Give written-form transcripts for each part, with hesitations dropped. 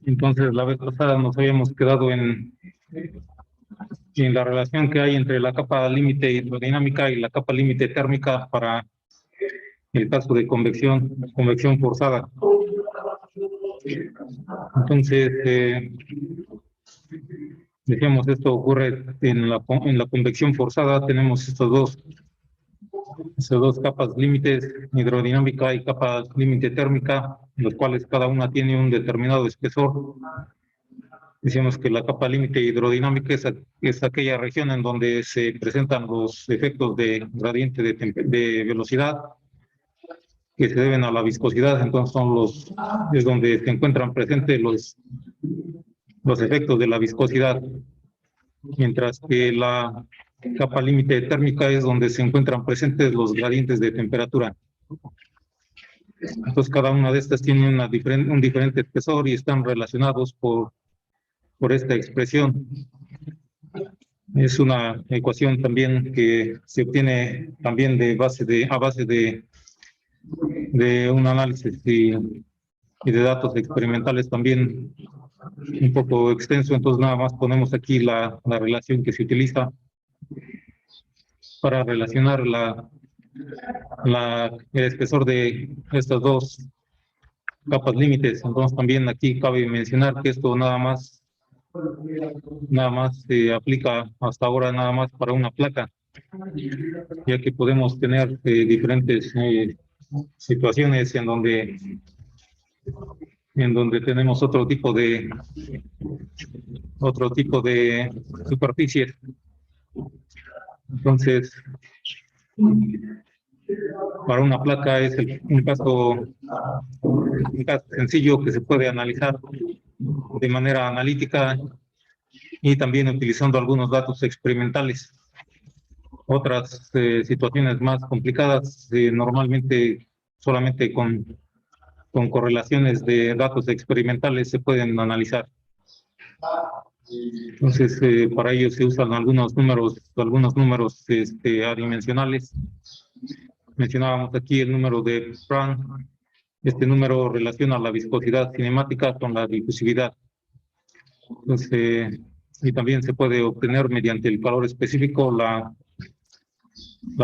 Entonces, la vez pasada nos habíamos quedado en la relación que hay entre la capa límite hidrodinámica y la capa límite térmica para el caso de convección forzada. Entonces, decíamos, esto ocurre en la convección forzada. Tenemos estas dos capas límites, hidrodinámica y capa límite térmica, los cuales cada una tiene un determinado espesor. Decíamos que la capa límite hidrodinámica es aquella región en donde se presentan los efectos de gradiente de velocidad que se deben a la viscosidad. Entonces es donde se encuentran presentes los efectos de la viscosidad, mientras que la capa límite térmica es donde se encuentran presentes los gradientes de temperatura. Entonces cada una de estas tiene un diferente espesor y están relacionados por esta expresión. Es una ecuación también que se obtiene también a base de un análisis y de datos experimentales también un poco extenso. Entonces nada más ponemos aquí la relación que se utiliza para relacionar el espesor de estas dos capas límites. Entonces también aquí cabe mencionar que esto nada más se aplica hasta ahora nada más para una placa, ya que podemos tener diferentes situaciones en donde tenemos otro tipo de superficies. Entonces, para una placa es un caso sencillo que se puede analizar de manera analítica y también utilizando algunos datos experimentales. Otras situaciones más complicadas, normalmente solamente con correlaciones de datos experimentales se pueden analizar. Entonces, para ello se usan algunos números adimensionales. Mencionábamos aquí el número de Frank. Este número relaciona la viscosidad cinemática con la difusividad. Entonces, y también se puede obtener mediante el calor específico la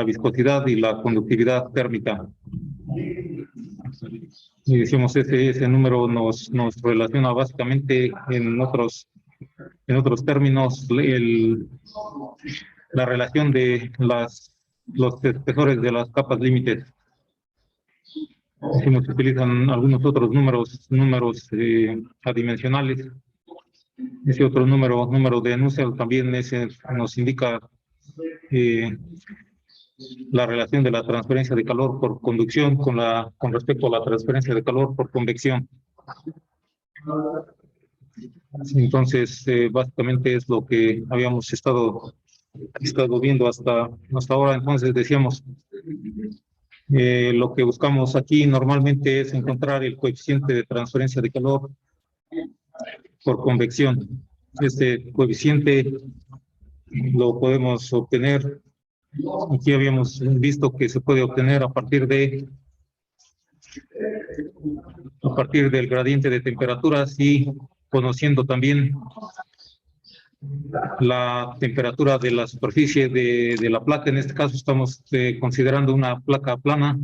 viscosidad y la conductividad térmica. Y decimos ese número nos relaciona básicamente en otros términos la relación de los espesores de las capas límites. Decimos, se utilizan algunos otros números adimensionales. Ese otro número de Nusselt también nos indica la relación de la transferencia de calor por conducción con respecto a la transferencia de calor por convección. Entonces, básicamente es lo que habíamos estado viendo hasta ahora. Entonces, decíamos, lo que buscamos aquí normalmente es encontrar el coeficiente de transferencia de calor por convección. Este coeficiente lo podemos obtener. Aquí habíamos visto que se puede obtener a partir del gradiente de temperaturas y conociendo también la temperatura de la superficie de la placa. En este caso estamos considerando una placa plana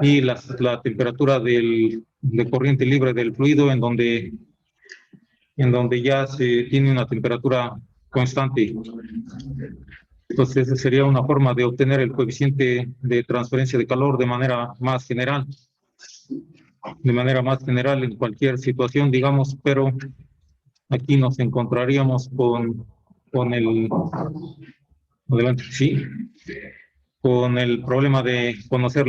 y la temperatura de corriente libre del fluido en donde ya se tiene una temperatura constante. Entonces, esa sería una forma de obtener el coeficiente de transferencia de calor de manera más general. En cualquier situación, digamos, pero aquí nos encontraríamos con el problema de conocer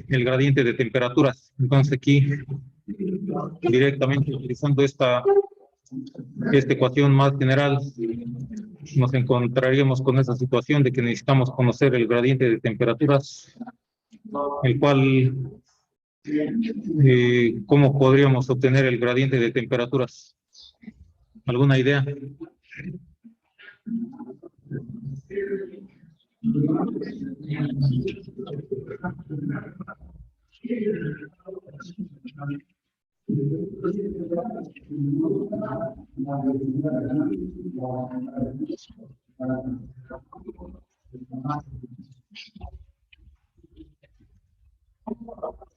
el gradiente de temperaturas. Entonces aquí, directamente utilizando esta ecuación más general, nos encontraríamos con esa situación de que necesitamos conocer el gradiente de temperaturas, el cual, ¿cómo podríamos obtener el gradiente de temperaturas? ¿Alguna idea?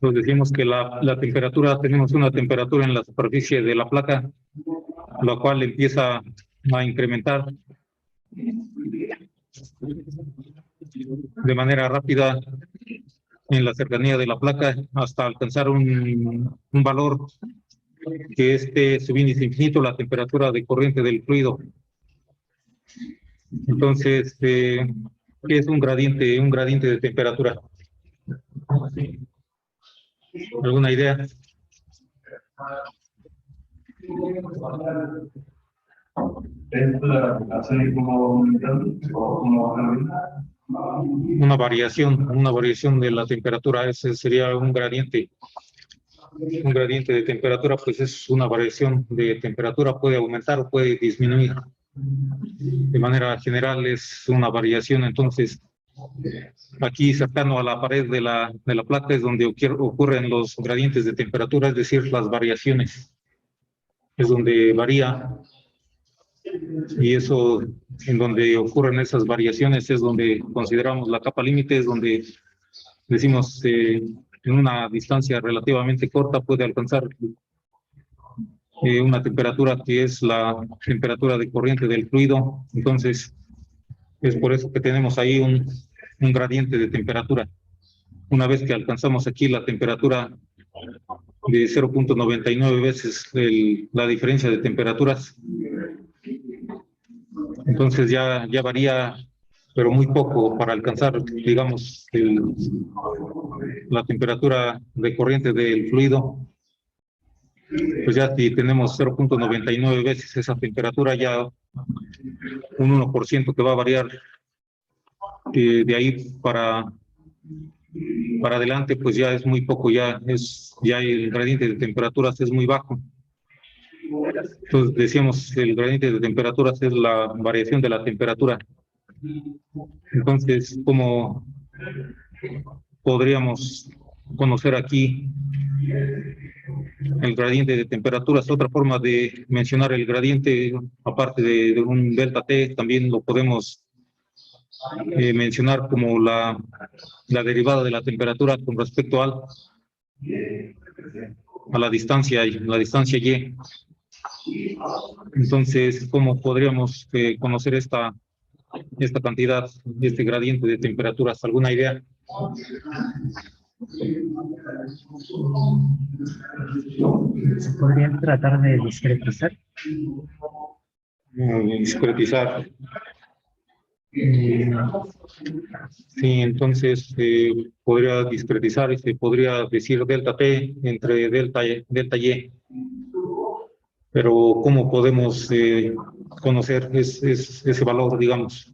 Pues decimos que la temperatura, tenemos una temperatura en la superficie de la placa, la cual empieza a incrementar de manera rápida en la cercanía de la placa hasta alcanzar un valor que es su índice infinito, la temperatura de corriente del fluido. Entonces, ¿qué es un gradiente de temperatura? ¿Alguna idea? Una variación de la temperatura, ese sería un gradiente. Un gradiente de temperatura, pues es una variación de temperatura, puede aumentar o puede disminuir. De manera general es una variación, entonces aquí cercano a la pared de la placa es donde ocurren los gradientes de temperatura, es decir, las variaciones. Es donde varía, y eso, en donde ocurren esas variaciones, es donde consideramos la capa límite, es donde decimos en una distancia relativamente corta puede alcanzar una temperatura que es la temperatura de corriente del fluido. Entonces, es por eso que tenemos ahí un gradiente de temperatura. Una vez que alcanzamos aquí la temperatura de 0.99 veces la diferencia de temperaturas, entonces ya varía, pero muy poco para alcanzar, digamos, la temperatura de corriente del fluido. Pues ya si tenemos 0.99 veces esa temperatura, ya un 1% que va a variar de ahí para adelante, pues ya es muy poco, ya el gradiente de temperaturas es muy bajo. Entonces decíamos, el gradiente de temperaturas es la variación de la temperatura. Entonces, ¿cómo podríamos conocer aquí el gradiente de temperaturas? Otra forma de mencionar el gradiente, aparte de un delta T, también lo podemos mencionar como la derivada de la temperatura con respecto a la distancia Y. Entonces, ¿cómo podríamos conocer esta cantidad, este gradiente de temperaturas? ¿Alguna idea? ¿Se podrían tratar de discretizar? Discretizar. Sí, entonces podría discretizar y se podría decir delta T entre delta Y. Pero ¿cómo podemos conocer ese valor, digamos?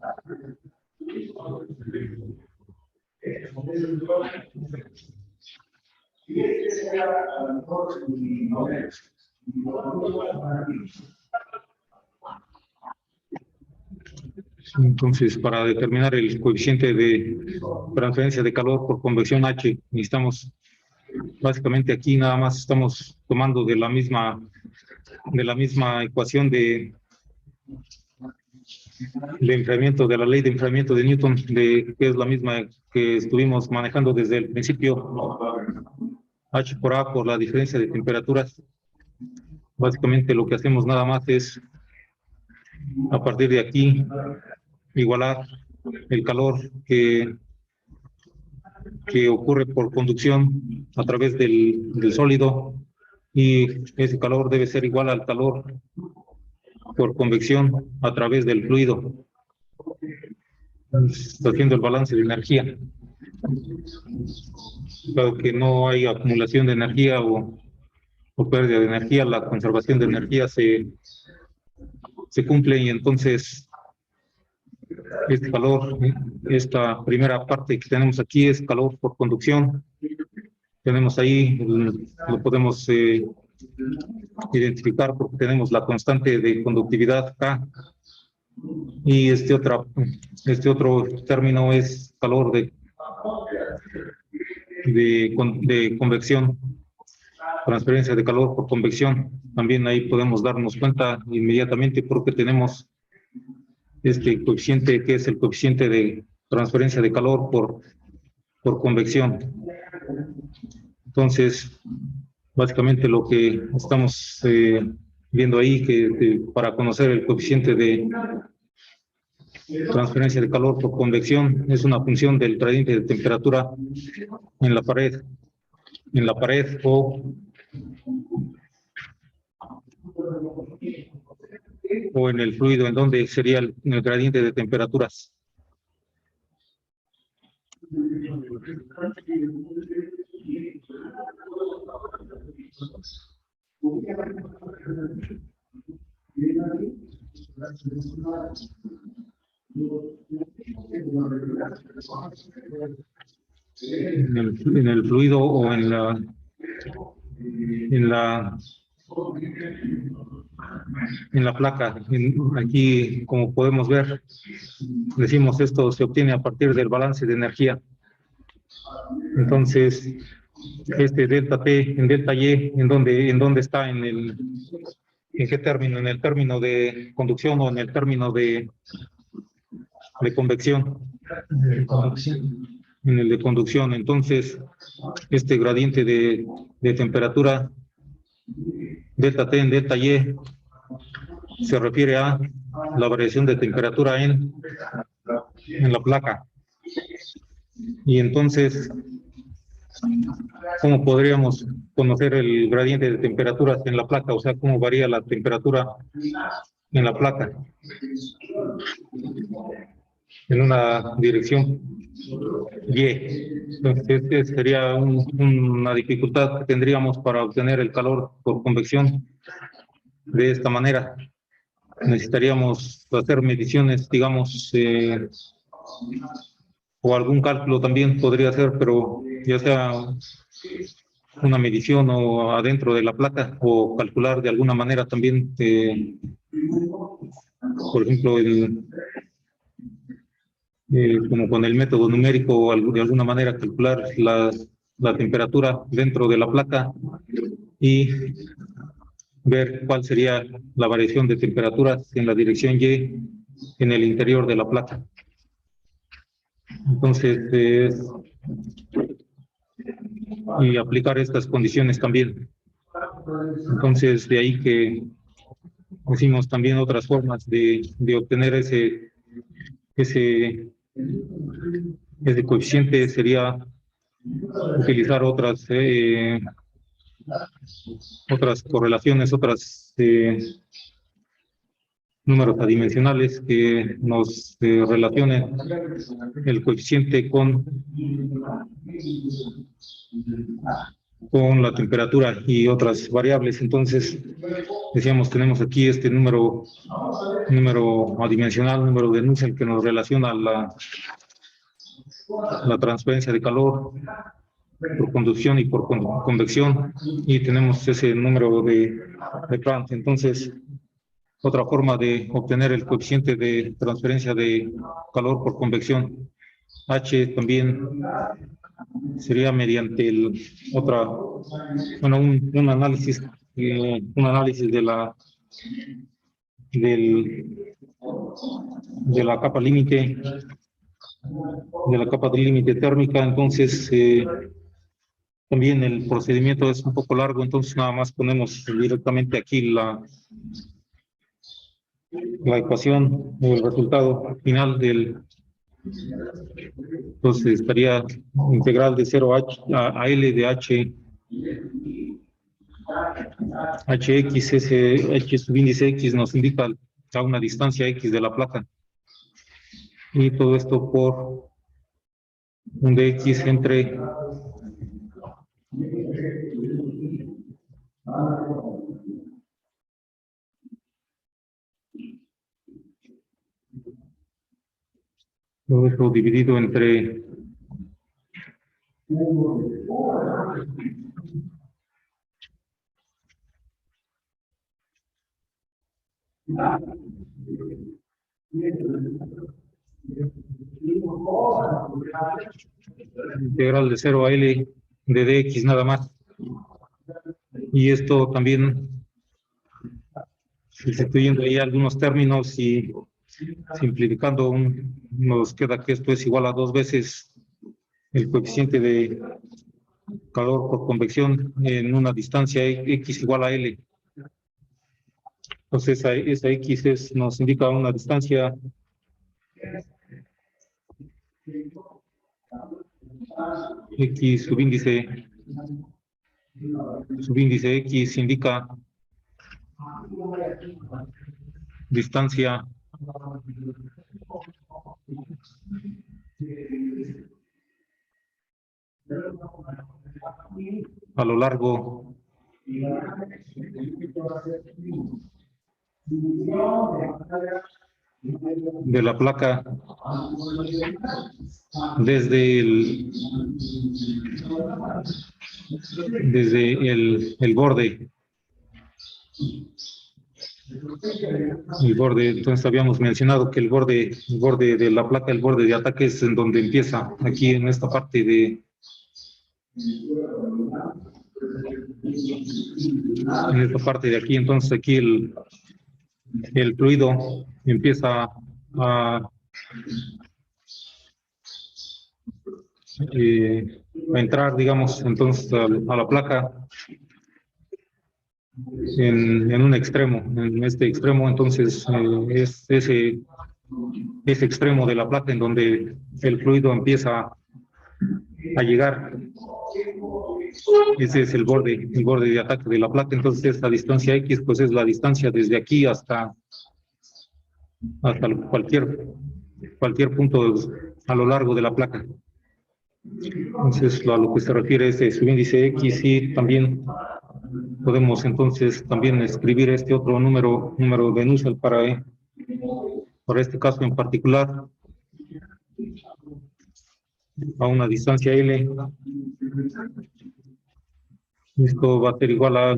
Entonces, para determinar el coeficiente de transferencia de calor por convección H, necesitamos, básicamente aquí nada más estamos tomando de la misma ecuación de enfriamiento, de la ley de enfriamiento de Newton, que es la misma que estuvimos manejando desde el principio, H por A por la diferencia de temperaturas. Básicamente lo que hacemos nada más es, a partir de aquí, igualar el calor que ocurre por conducción a través del sólido, y ese calor debe ser igual al calor por convección a través del fluido. Está haciendo el balance de energía. Claro que no hay acumulación de energía o pérdida de energía, la conservación de energía se cumple, y entonces este calor, esta primera parte que tenemos aquí es calor por conducción. Tenemos ahí, lo podemos identificar porque tenemos la constante de conductividad K, Y este otro término es calor de convección, transferencia de calor por convección. También ahí podemos darnos cuenta inmediatamente porque tenemos este coeficiente que es el coeficiente de transferencia de calor por convección. Entonces, básicamente lo que estamos viendo ahí, que para conocer el coeficiente de transferencia de calor por convección es una función del gradiente de temperatura en la pared o en el fluido, en donde sería el gradiente de temperaturas. En el fluido o en la placa. Aquí, como podemos ver, decimos esto se obtiene a partir del balance de energía. Entonces, este delta T en delta Y, ¿en dónde está? ¿En qué término? ¿En el término de conducción o en el término de convección? En el de conducción. Entonces, este gradiente de temperatura, delta T en delta Y, se refiere a la variación de temperatura en la placa. Y entonces, ¿cómo podríamos conocer el gradiente de temperaturas en la placa? O sea, ¿cómo varía la temperatura en la placa? En una dirección Y. Entonces, este sería una dificultad que tendríamos para obtener el calor por convección de esta manera. Necesitaríamos hacer mediciones, digamos, o algún cálculo también podría ser, pero ya sea una medición o adentro de la placa o calcular de alguna manera también, por ejemplo, como con el método numérico o de alguna manera calcular la temperatura dentro de la placa y ver cuál sería la variación de temperaturas en la dirección Y en el interior de la placa. Entonces, y aplicar estas condiciones también. Entonces, de ahí que pusimos también otras formas de obtener ese coeficiente, sería utilizar otras correlaciones, números adimensionales que nos relacionen el coeficiente con la temperatura y otras variables. Entonces, decíamos, tenemos aquí este número adimensional, número de Nusselt, que nos relaciona la transferencia de calor por conducción y por convección, y tenemos ese número de Planck. Entonces, otra forma de obtener el coeficiente de transferencia de calor por convección, H, también sería mediante un análisis de la capa límite, térmica. Entonces, también el procedimiento es un poco largo, entonces nada más ponemos directamente aquí la ecuación o el resultado final entonces estaría integral de 0 a L de Hx, ese H subíndice X nos indica a una distancia X de la placa. Y todo esto por un dx entre todo esto dividido entre Integral de 0 a L de dx nada más. Y esto también, sustituyendo ahí algunos términos y simplificando, nos queda que esto es igual a 2 veces el coeficiente de calor por convección en una distancia x igual a L. Entonces, esa x nos indica una distancia x subíndice x indica distancia a lo largo de la placa desde el borde. El borde, entonces habíamos mencionado que el borde de la placa, el borde de ataque es en donde empieza, aquí en esta parte de aquí. Entonces aquí el fluido empieza a entrar, digamos, entonces a la placa en un extremo, en este extremo. Entonces es ese extremo de la placa en donde el fluido empieza a llegar. Ese es el borde de ataque de la placa. Entonces esta distancia x pues es la distancia desde aquí hasta cualquier punto a lo largo de la placa. Entonces a lo que se refiere es su índice x, y también podemos entonces también escribir este otro número de Nusselt para este caso en particular, a una distancia L. Esto va a ser igual a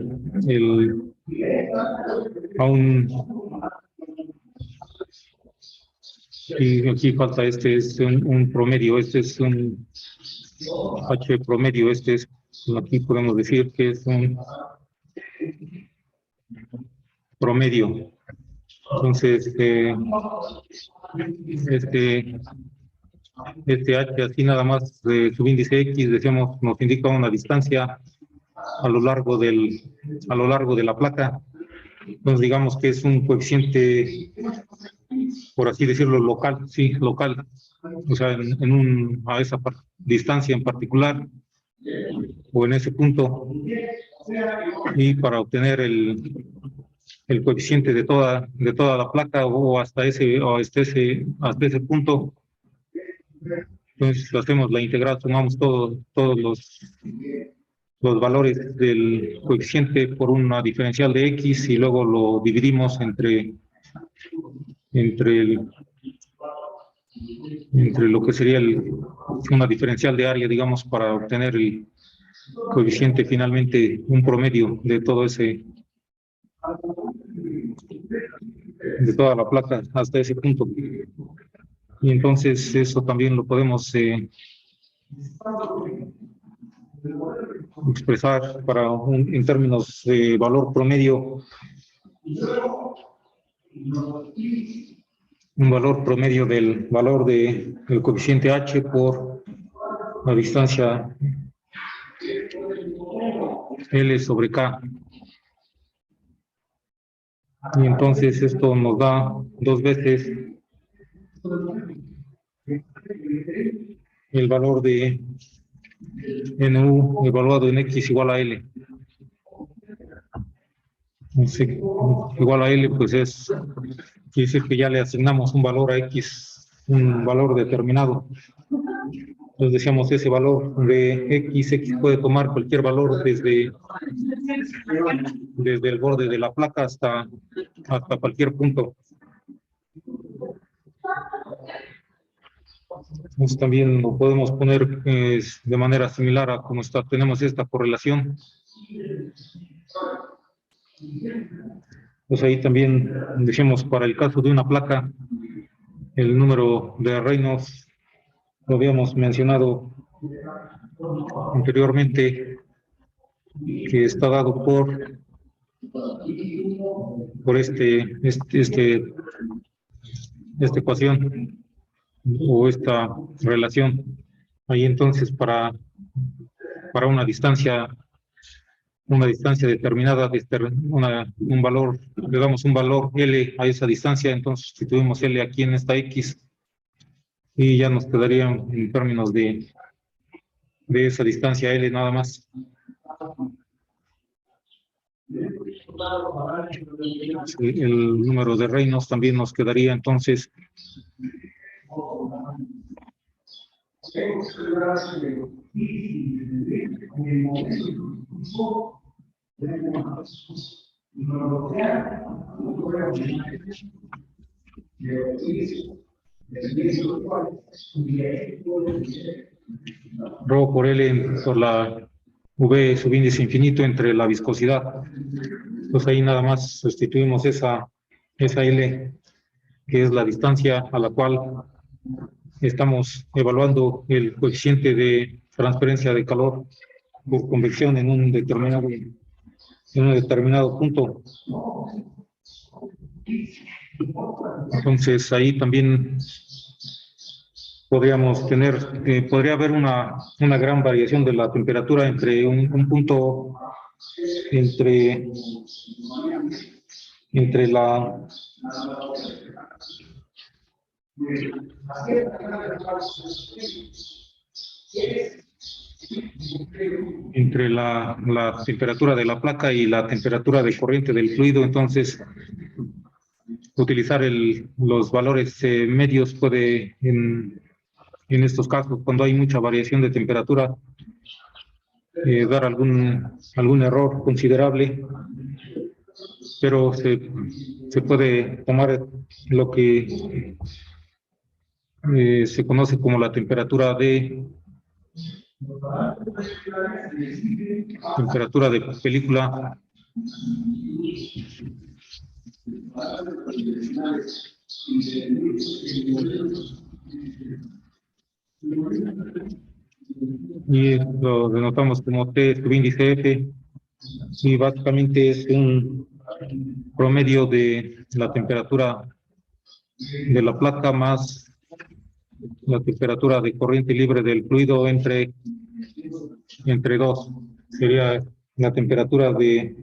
y aquí falta, este es un promedio, este es un H promedio, este es, aquí podemos decir que es un promedio. Entonces, este H así nada más de subíndice X, decíamos, nos indica una distancia a lo largo de la placa. Entonces digamos que es un coeficiente, por así decirlo, local, sí, local. O sea, a esa distancia en particular, o en ese punto, y para obtener el coeficiente de toda la placa, o hasta ese punto. Entonces hacemos la integral, sumamos todos los valores del coeficiente por una diferencial de x, y luego lo dividimos entre lo que sería una diferencial de área, digamos, para obtener el coeficiente finalmente, un promedio de todo de toda la placa hasta ese punto. Y entonces eso también lo podemos expresar en términos de valor promedio, un valor promedio del valor del coeficiente h por la distancia L sobre K. Y entonces esto nos da 2 veces el valor de NU evaluado en X igual a L. Entonces, igual a L, pues quiere decir que ya le asignamos un valor a X, un valor determinado. Entonces decíamos, ese valor de X puede tomar cualquier valor desde el borde de la placa hasta cualquier punto. Entonces también lo podemos poner de manera similar a como tenemos esta correlación. Pues ahí también decimos, para el caso de una placa El número de Reynolds lo habíamos mencionado anteriormente, que está dado por esta ecuación o esta relación. Ahí entonces para una distancia determinada, un valor, le damos un valor L a esa distancia, entonces sustituimos L aquí en esta X y ya nos quedaría en términos de esa distancia L nada más. El número de Reynolds también nos quedaría entonces Rho por L por la V subíndice infinito entre la viscosidad. Entonces ahí nada más sustituimos esa L, que es la distancia a la cual estamos evaluando el coeficiente de transferencia de calor por convección en un determinado punto. Entonces ahí también podría haber una gran variación de la temperatura entre un punto entre la temperatura de la placa y la temperatura de corriente del fluido. Entonces utilizar los valores medios puede en estos casos, cuando hay mucha variación de temperatura, dar algún error considerable, pero se puede tomar lo que se conoce como la temperatura de película. Y lo denotamos como T subíndice F, y básicamente es un promedio de la temperatura de la placa más la temperatura de corriente libre del fluido entre dos. Sería la temperatura de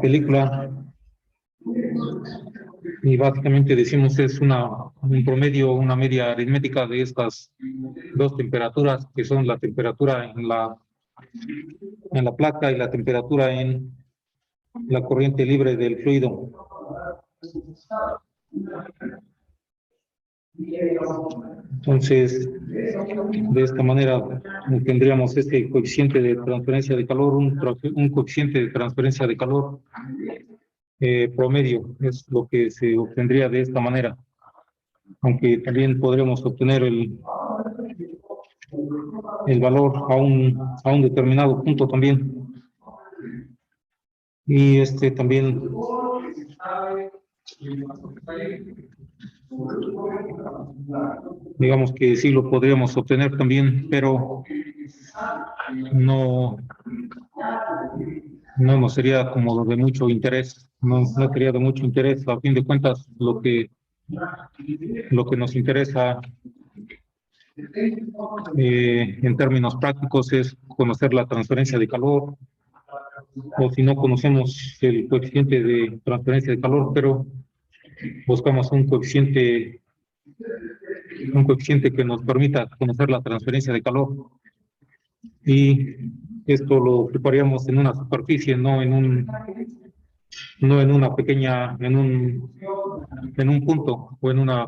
película, y básicamente decimos es un promedio, una media aritmética de estas dos temperaturas, que son la temperatura en la placa y la temperatura en la corriente libre del fluido. Entonces, de esta manera tendríamos este coeficiente de transferencia de calor, un coeficiente de transferencia de calor promedio, es lo que se obtendría de esta manera, aunque también podremos obtener el valor a un determinado punto también. Y también digamos que sí lo podríamos obtener también, pero no nos sería como de mucho interés, no sería de mucho interés. A fin de cuentas, lo que nos interesa en términos prácticos es conocer la transferencia de calor, o si no conocemos el coeficiente de transferencia de calor, pero buscamos un coeficiente que nos permita conocer la transferencia de calor, y esto lo ocuparíamos en una superficie, no en una pequeña, en un punto, o en una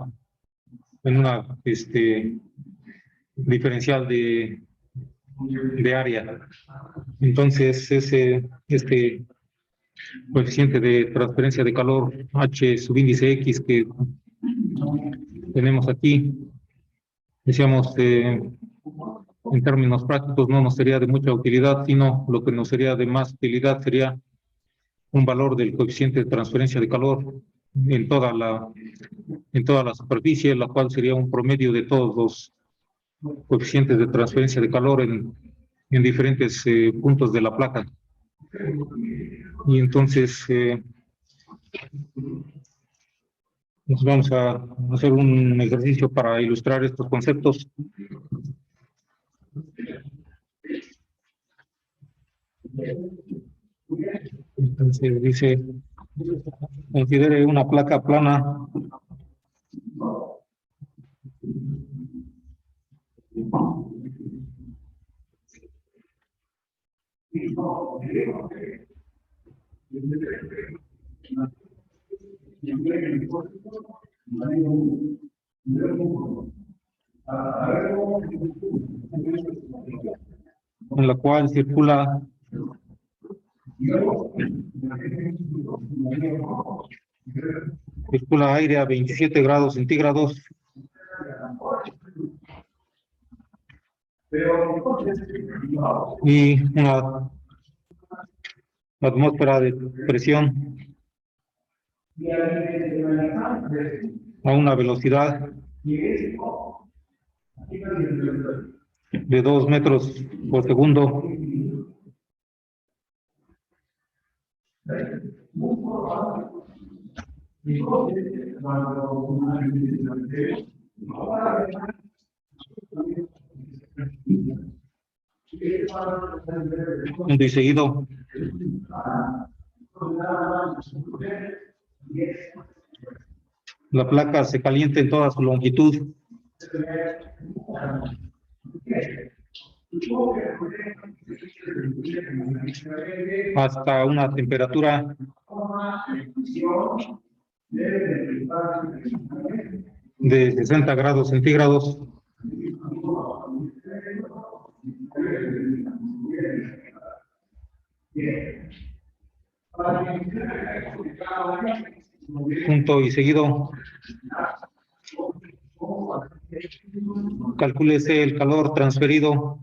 diferencial de área. Entonces este coeficiente de transferencia de calor H subíndice X que tenemos aquí, decíamos, en términos prácticos no nos sería de mucha utilidad, sino lo que nos sería de más utilidad sería un valor del coeficiente de transferencia de calor en toda la superficie, la cual sería un promedio de todos los coeficientes de transferencia de calor en diferentes puntos de la placa. Y entonces nos vamos a hacer un ejercicio para ilustrar estos conceptos. Entonces dice, considere una placa plana en la cual circula aire a 27 grados centígrados y una atmósfera de presión a una velocidad de 2 metros por segundo. Punto y seguido. La placa se calienta en toda su longitud hasta una temperatura de 60 grados centígrados. Punto y seguido. Calcúlese el calor transferido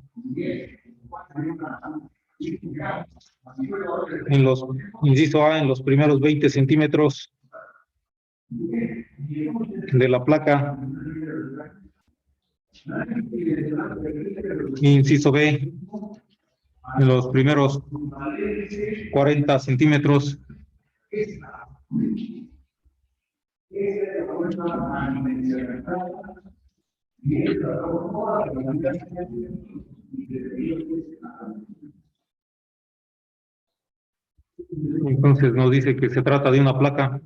en los, inciso A, en los primeros 20 centímetros de la placa. Inciso B, en los primeros 40 centímetros. Entonces nos dice que se trata de una placa.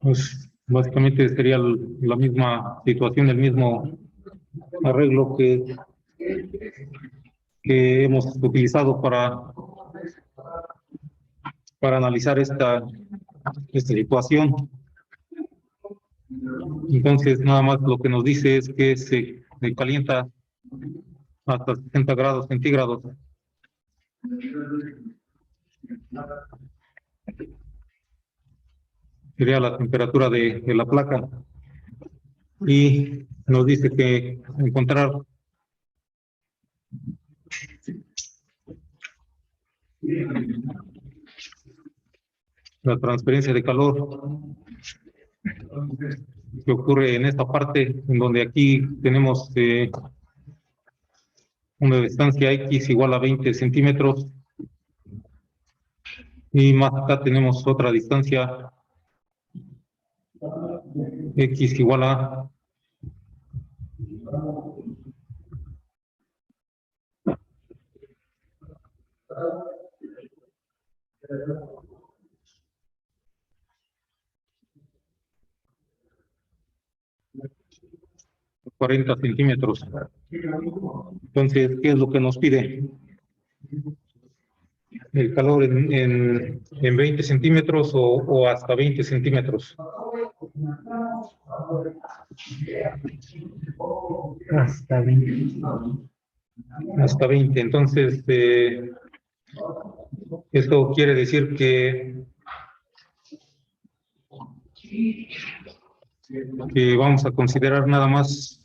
Pues básicamente sería la misma situación, el mismo arreglo que hemos utilizado para analizar esta situación. Entonces nada más lo que nos dice es que se calienta hasta 60 grados centígrados. Sería la temperatura de la placa. Y nos dice que encontrar la transferencia de calor que ocurre en esta parte, en donde aquí tenemos una distancia X igual a 20 centímetros y más acá tenemos otra distancia X igual a 40 centímetros. Entonces, ¿qué es lo que nos pide? El calor en 20 centímetros o hasta 20 centímetros. Hasta 20. Hasta 20. Entonces, esto quiere decir que vamos a considerar nada más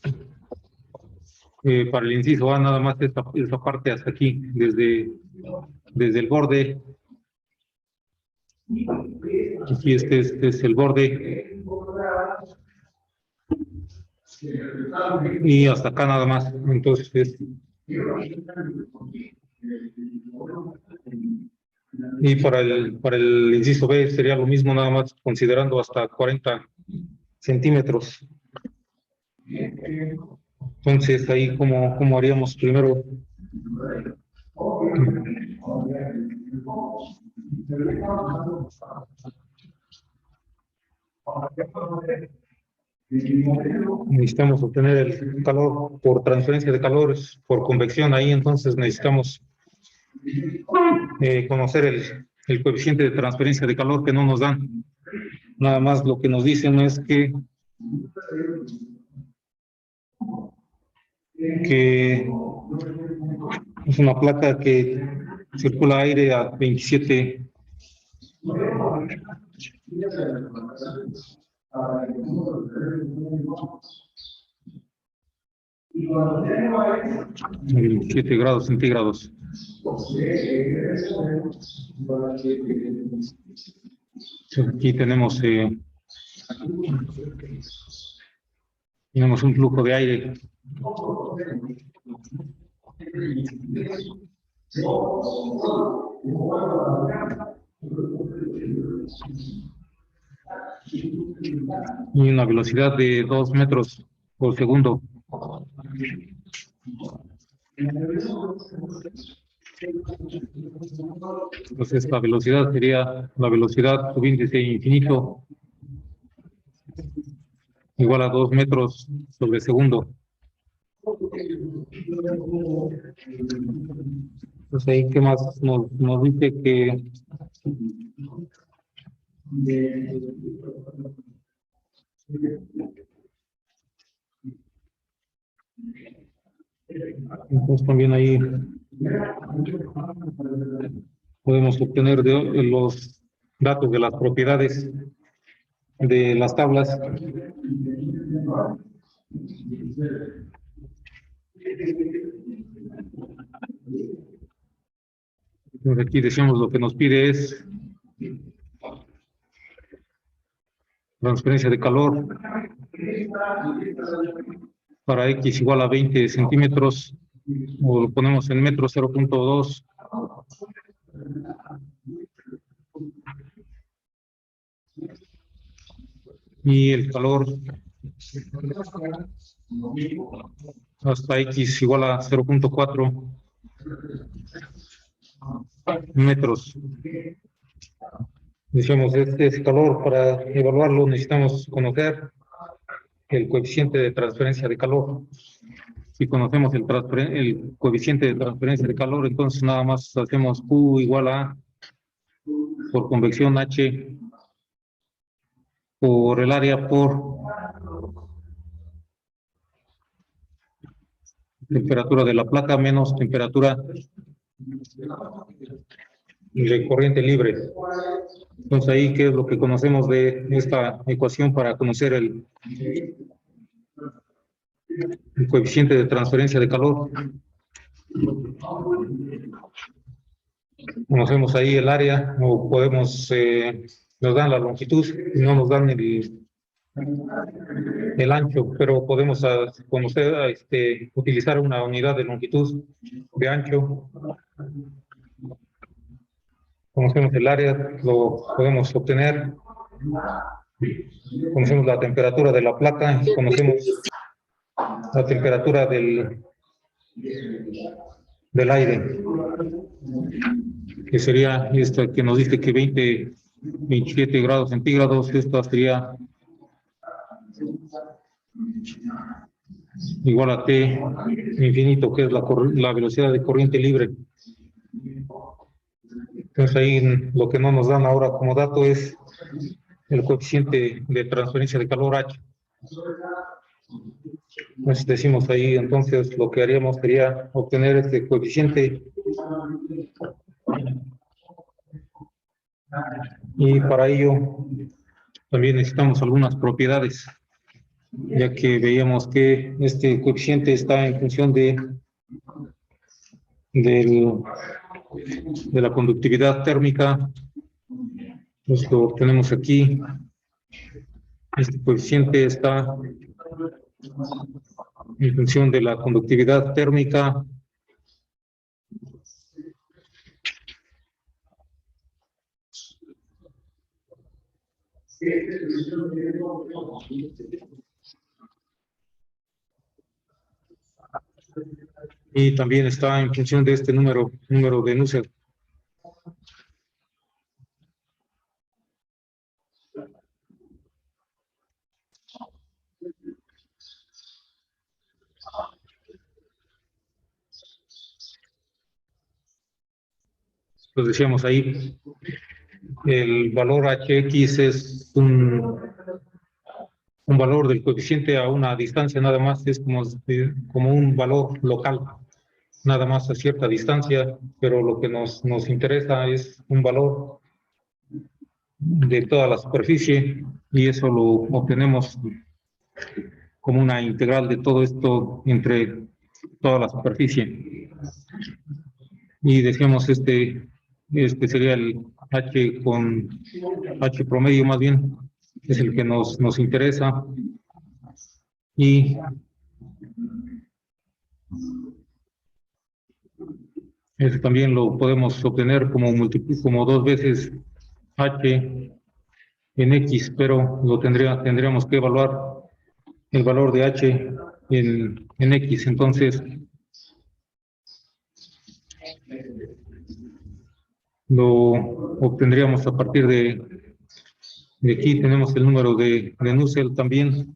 para el inciso A, nada más esta parte hasta aquí, desde el borde Aquí este es el borde. Y hasta acá nada más. Entonces, y para el inciso B sería lo mismo, nada más considerando hasta 40 centímetros. Entonces, ahí, ¿cómo haríamos primero? Necesitamos obtener el calor por transferencia de calores, por convección ahí, entonces necesitamos conocer el coeficiente de transferencia de calor que no nos dan. Nada más lo que nos dicen es que es una placa que circula aire a 27 grados centígrados. Aquí tenemos un flujo de aire. Y una velocidad de 2 metros por segundo. Entonces, la velocidad sería la velocidad subíndice infinito igual a 2 metros sobre segundo. Entonces, ahí, ¿qué más nos dice? Que entonces también ahí podemos obtener de los datos de las propiedades de las tablas. Entonces aquí decimos lo que nos pide es transferencia de calor para X igual a 20 centímetros, o lo ponemos en metros 0.2. Y el calor hasta X igual a 0.4 metros. Decimos, este es calor. Para evaluarlo necesitamos conocer el coeficiente de transferencia de calor. Si conocemos el coeficiente de transferencia de calor, entonces nada más hacemos Q igual a, por convección, H por el área por temperatura de la placa menos temperatura de corriente libre. Entonces ahí, ¿qué es lo que conocemos de esta ecuación para conocer el coeficiente de transferencia de calor? Conocemos ahí el área, o podemos, nos dan la longitud, no nos dan el ancho, pero podemos conocer, utilizar una unidad de longitud de ancho. Conocemos el área, lo podemos obtener. Conocemos la temperatura de la placa, conocemos la temperatura del aire, que sería esta que nos dice que 27 grados centígrados. Esta sería igual a T infinito, que es la velocidad de corriente libre. Entonces ahí lo que no nos dan ahora como dato es el coeficiente de transferencia de calor H. Entonces decimos ahí, entonces lo que haríamos sería obtener este coeficiente, y para ello también necesitamos algunas propiedades, ya que veíamos que este coeficiente está en función de la conductividad térmica, Lo obtenemos aquí. Este coeficiente está en función de la conductividad térmica y también está en función de este número de Nusselt. Pues decíamos ahí, el valor HX es un valor del coeficiente a una distancia nada más, es como un valor local, nada más a cierta distancia, pero lo que nos interesa es un valor de toda la superficie y eso lo obtenemos como una integral de todo esto entre toda la superficie. Y decíamos este sería el H con H promedio más bien, es el que nos interesa. Y eso también lo podemos obtener como 2 veces H en X, pero tendríamos que evaluar el valor de H en X. Entonces, lo obtendríamos a partir de aquí. Tenemos el número de Nusselt también.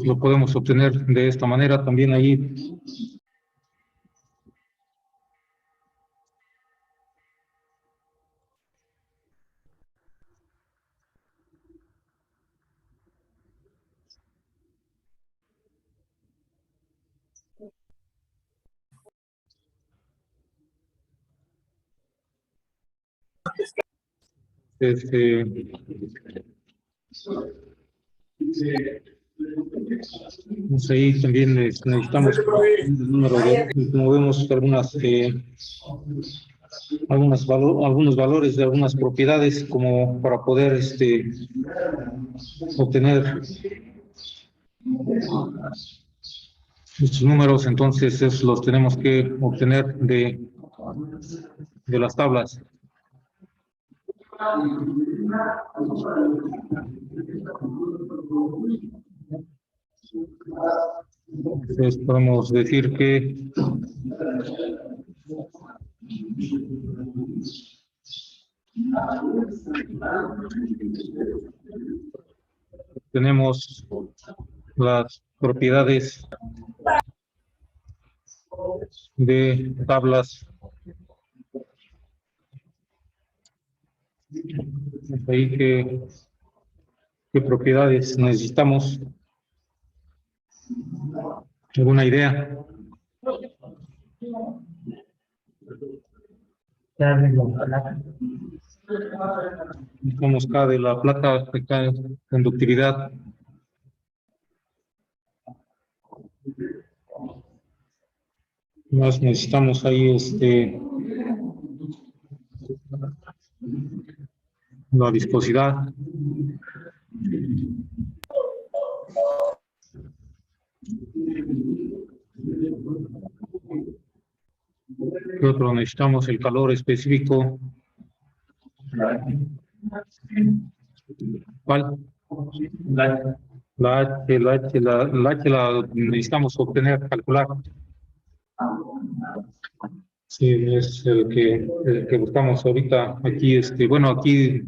Lo podemos obtener de esta manera también ahí. Pues ahí también necesitamos el número como vemos algunos valores de algunas propiedades como para poder obtener estos números. Entonces esos los tenemos que obtener de las tablas. Entonces podemos decir que tenemos las propiedades de tablas. Ahí qué propiedades necesitamos. ¿Alguna idea? Necesitamos K de la placa, K conductividad. Más necesitamos ahí la viscosidad. ¿Qué otro necesitamos? El calor específico. ¿Cuál? La H la necesitamos obtener, calcular. Sí, es el que buscamos ahorita aquí. Bueno, aquí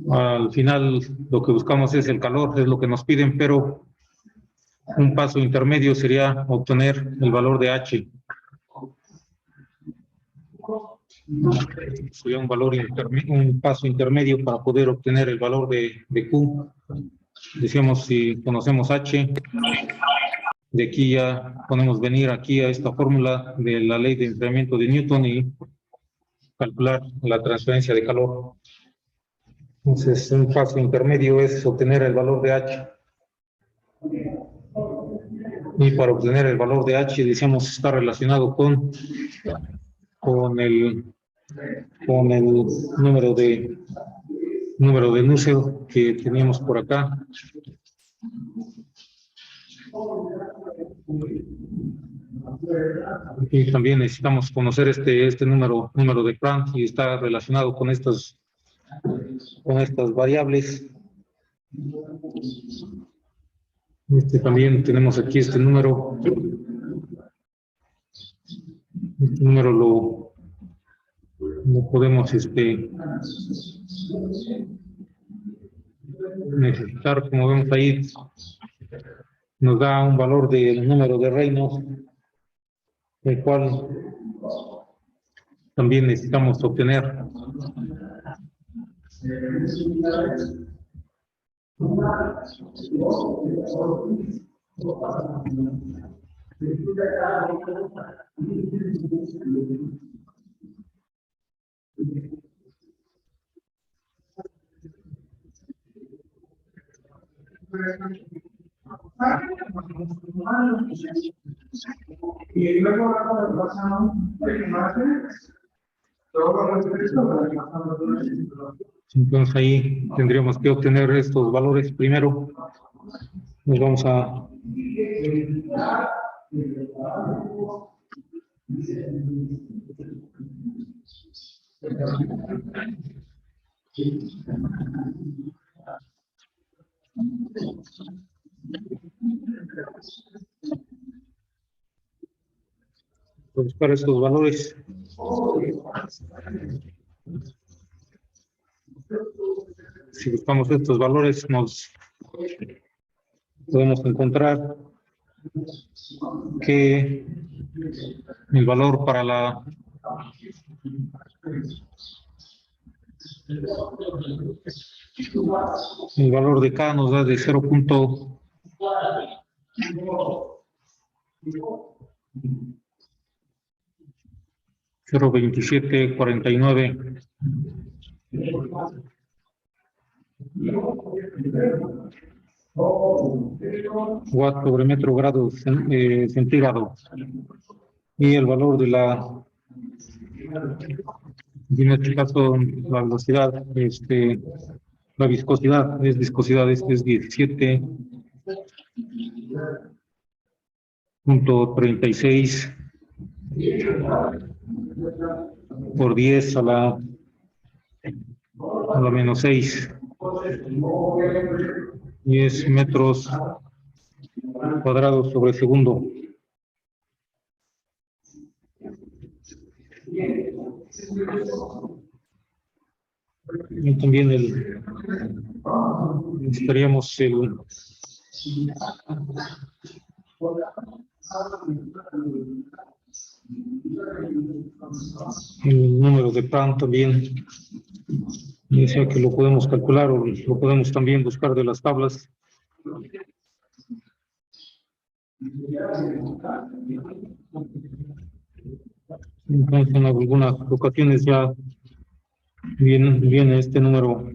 al final lo que buscamos es el calor, es lo que nos piden, pero un paso intermedio sería obtener el valor de H. Sería un paso intermedio para poder obtener el valor de Q. Decíamos, si conocemos H, de aquí ya podemos venir aquí a esta fórmula de la ley de enfriamiento de Newton y calcular la transferencia de calor. Entonces, un paso intermedio es obtener el valor de H. Y para obtener el valor de H, decíamos, está relacionado con con el número de núcleo que teníamos por acá. Y también necesitamos conocer este número de Planck y está relacionado con estas variables. También tenemos aquí este número. Este número lo podemos necesitar, como vemos ahí, nos da un valor del número de reinos, el cual también necesitamos obtener. Y luego entonces ahí tendríamos que obtener estos valores primero. Nos vamos a buscar estos valores. Si buscamos estos valores, nos podemos encontrar que el valor para el valor de K nos da de 0.02749 watts sobre metro grado centígrado, y el valor de en este caso la velocidad, la viscosidad es 17.36 por 10 a la menos 6, 10 metros cuadrados sobre segundo. Y también necesitaríamos el número de Planck también. Decía que lo podemos calcular o lo podemos también buscar de las tablas. Entonces, en algunas ocasiones ya viene este número.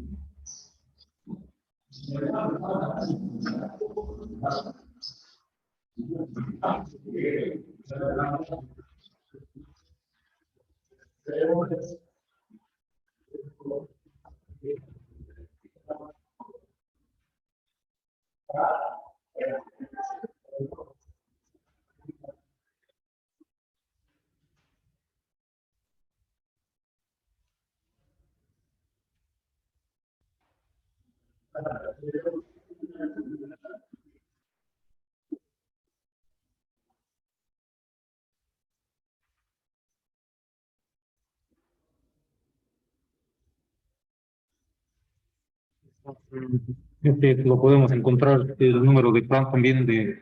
Lo podemos encontrar el número de Planck también de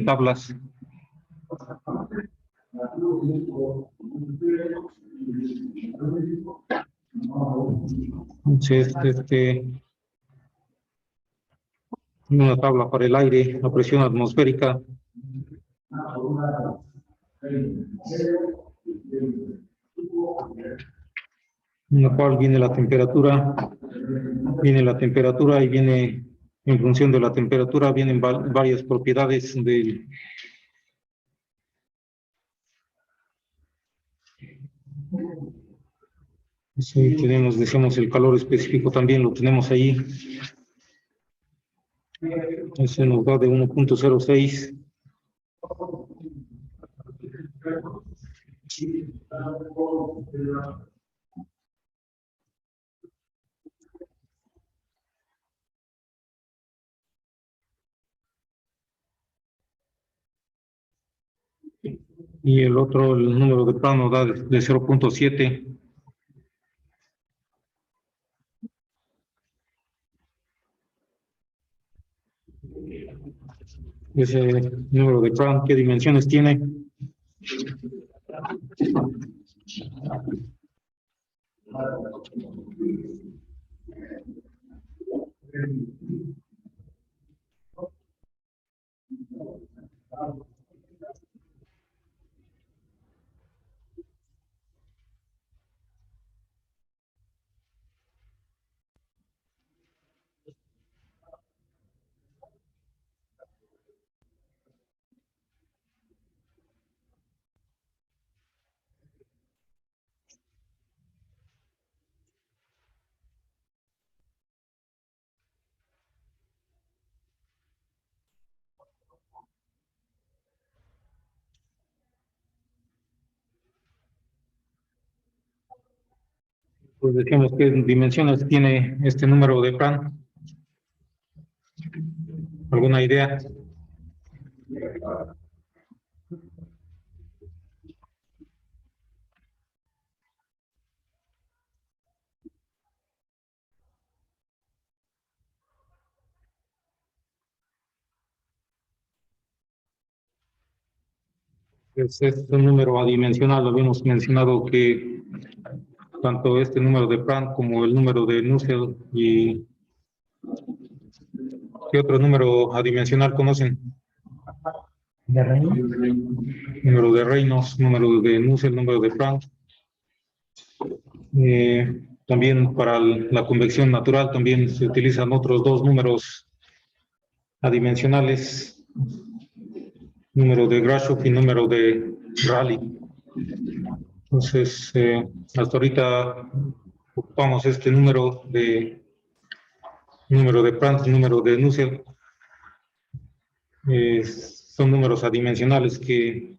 tablas. Entonces, una tabla para el aire, la presión atmosférica. En la cual viene la temperatura y viene, en función de la temperatura, vienen varias propiedades Sí, tenemos, decíamos, el calor específico también lo tenemos ahí. Ese nos da de 1.06. Y el otro, el número de plano da de 0.7. Ese número de plano, ¿qué dimensiones tiene? Pues decíamos qué dimensiones tiene este número de plan. ¿Alguna idea? Es un número adimensional, lo habíamos mencionado que tanto este número de Planck como el número de Nusselt y ¿qué otro número adimensional conocen? ¿De Reynolds? Número de Reynolds, número de Nusselt, número de Planck. También para la convección natural también se utilizan otros dos números adimensionales, número de Grashof y número de Rayleigh. Entonces, hasta ahorita ocupamos este número de Planck, número de Nusselt. Son números adimensionales que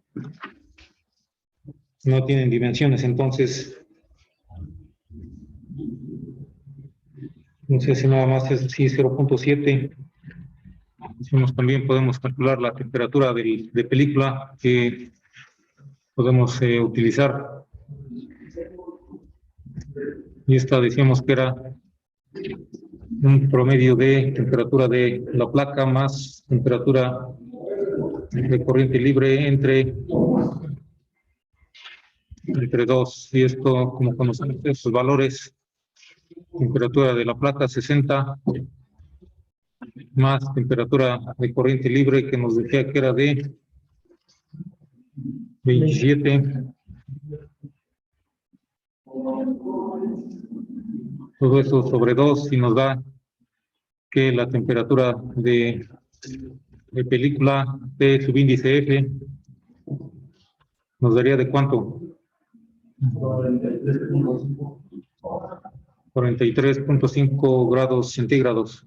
no tienen dimensiones, entonces no sé si nada más es así 0.7. También podemos calcular la temperatura de película que podemos utilizar. Y esta decíamos que era un promedio de temperatura de la placa más temperatura de corriente libre entre 2. Y esto, como conocemos esos valores, temperatura de la placa 60 más temperatura de corriente libre que nos decía que era de 27. Todo eso sobre 2 y nos da que la temperatura de película de subíndice F nos daría de cuánto? 43.5 grados centígrados.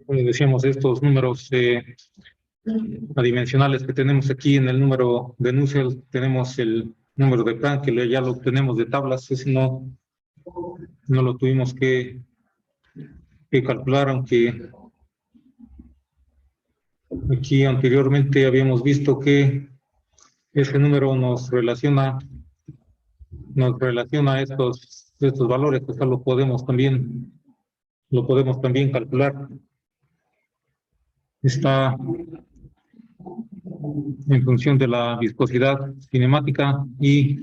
Decíamos estos números adimensionales que tenemos aquí en el número de Nusselt, tenemos el número de Planck, que ya lo obtenemos de tablas, ese no lo tuvimos que calcular, aunque aquí anteriormente habíamos visto que ese número nos relaciona estos valores, o sea, lo podemos también calcular. Está en función de la viscosidad cinemática y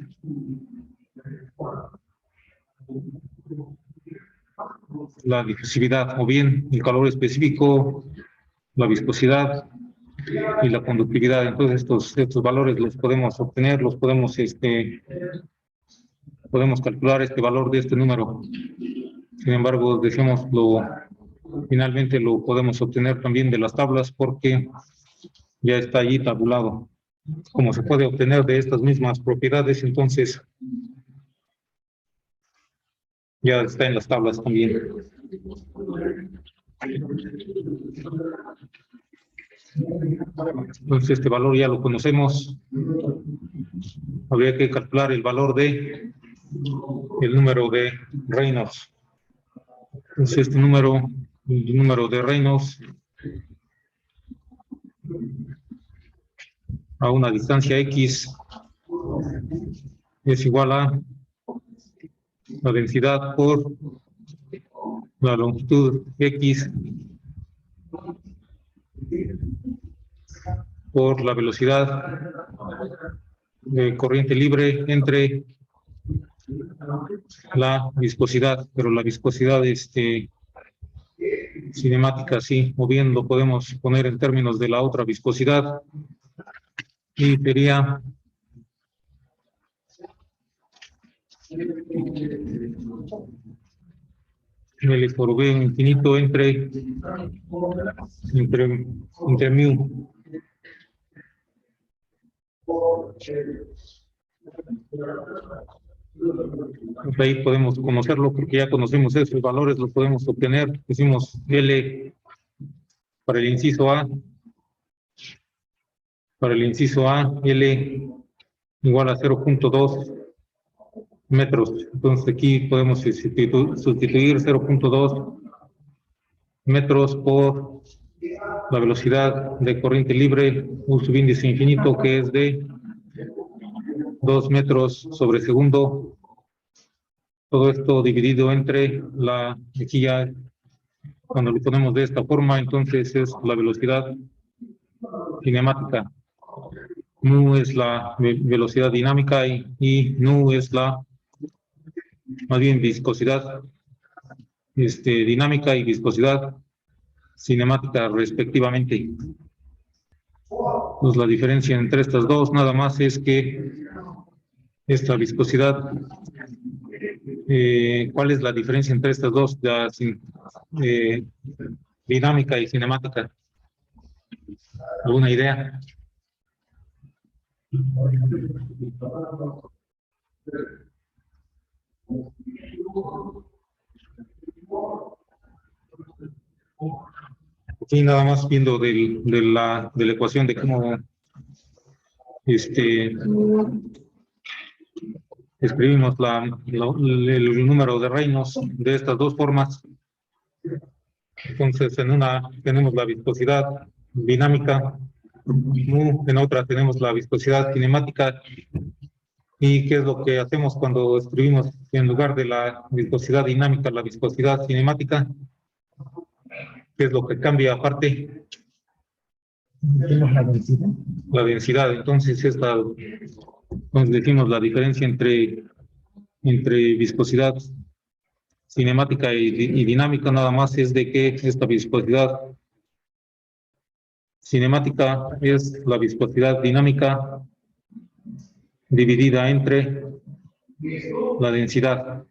la difusividad, o bien el calor específico, la viscosidad y la conductividad. Entonces estos valores los podemos obtener, podemos calcular este valor de este número. Sin embargo, decimos finalmente lo podemos obtener también de las tablas porque ya está allí tabulado. Como se puede obtener de estas mismas propiedades, entonces ya está en las tablas también. Entonces este valor ya lo conocemos. Habría que calcular el valor de el número de Reynolds. Entonces este número, el número de Reynolds a una distancia X es igual a la densidad por la longitud X por la velocidad de corriente libre entre la viscosidad, pero la viscosidad cinemática sí, o bien lo podemos poner en términos de la otra viscosidad y sería L por V infinito entre mu. Ahí podemos conocerlo porque ya conocemos esos valores, los podemos obtener. Decimos L para el inciso A. Para el inciso A, L igual a 0.2 metros. Entonces aquí podemos sustituir 0.2 metros por la velocidad de corriente libre, un subíndice infinito que es de 2 metros sobre segundo. Todo esto dividido entre aquí ya, cuando lo ponemos de esta forma, entonces es la velocidad cinemática. Mu es la velocidad dinámica y nu es más bien viscosidad dinámica y viscosidad cinemática respectivamente. Pues la diferencia entre estas dos nada más es que esta viscosidad, ¿cuál es la diferencia entre estas dos? Dinámica y cinemática. ¿Alguna idea? Aquí nada más viendo de la ecuación de cómo escribimos el número de Reynolds de estas dos formas. Entonces en una tenemos la viscosidad dinámica, en otra tenemos la viscosidad cinemática. ¿Y qué es lo que hacemos cuando escribimos en lugar de la viscosidad dinámica, la viscosidad cinemática? ¿Qué es lo que cambia aparte? Tenemos la densidad. La densidad. Entonces decimos la diferencia entre viscosidad cinemática y dinámica nada más es de que esta viscosidad cinemática es la viscosidad dinámica dividida entre la densidad.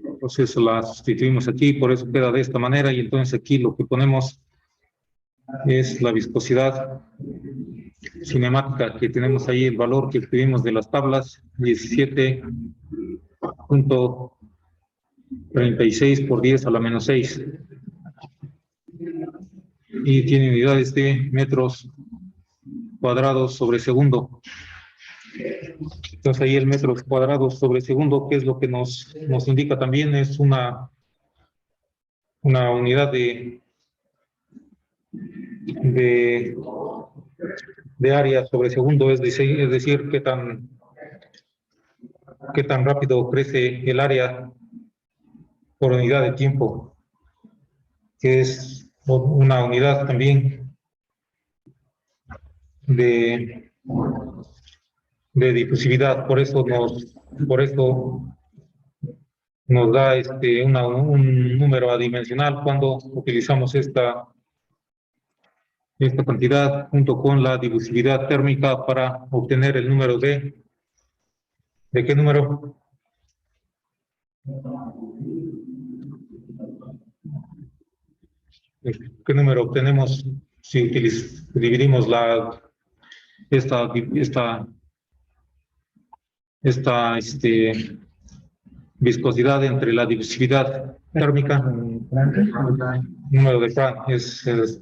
Entonces la sustituimos aquí, por eso queda de esta manera, y entonces aquí lo que ponemos es la viscosidad cinemática, que tenemos ahí el valor que escribimos de las tablas, 17.36 por 10 a la menos 6. Y tiene unidades de metros cuadrados sobre segundo. Entonces ahí el metros cuadrados sobre segundo, que es lo que nos indica también, es una unidad de área sobre segundo, es decir, qué tan rápido crece el área por unidad de tiempo, que es una unidad también de difusividad. Por eso nos da un número adimensional cuando utilizamos esta cantidad junto con la difusividad térmica para obtener el número ¿de qué número? ¿Qué número obtenemos si dividimos esta viscosidad entre la divisibilidad térmica? Número de Frank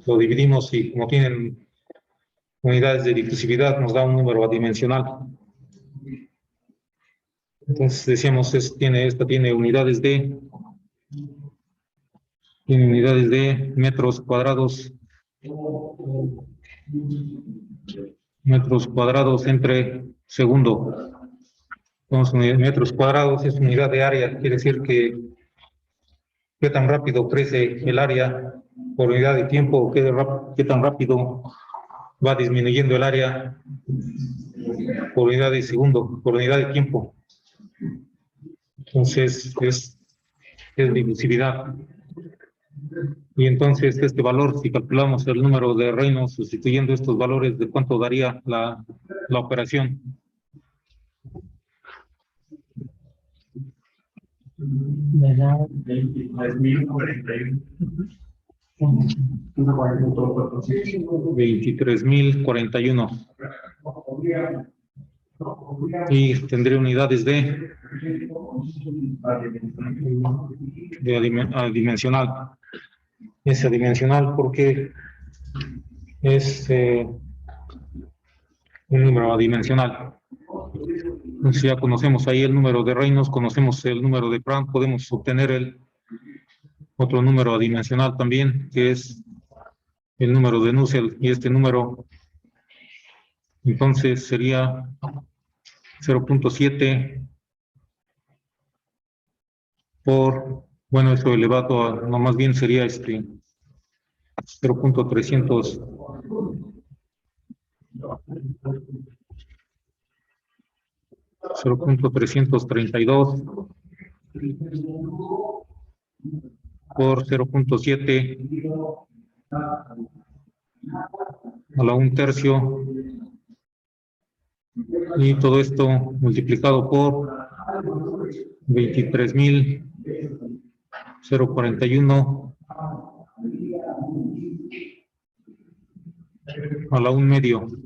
lo dividimos y como tienen unidades de difusividad nos da un número adimensional. Entonces decíamos, esta tiene unidades de metros cuadrados entre segundo. Entonces, metros cuadrados es unidad de área, quiere decir que qué tan rápido crece el área por unidad de tiempo, qué tan rápido va disminuyendo el área por unidad de segundo, por unidad de tiempo. Entonces es difusividad. Y entonces este valor, si calculamos el número de Reynolds sustituyendo estos valores, ¿de cuánto daría la operación? Me da 23,041. Y tendré unidades de adimensional. Es adimensional porque es un número adimensional. Entonces ya conocemos ahí el número de Reynolds, conocemos el número de Planck, podemos obtener el otro número adimensional también, que es el número de Nusselt, y este número entonces sería 0.7 por, bueno, eso elevado a, no, más bien sería 0.300 0.332 por 0.7 a la 1/3, y todo esto multiplicado por 23,041 a la 1/2.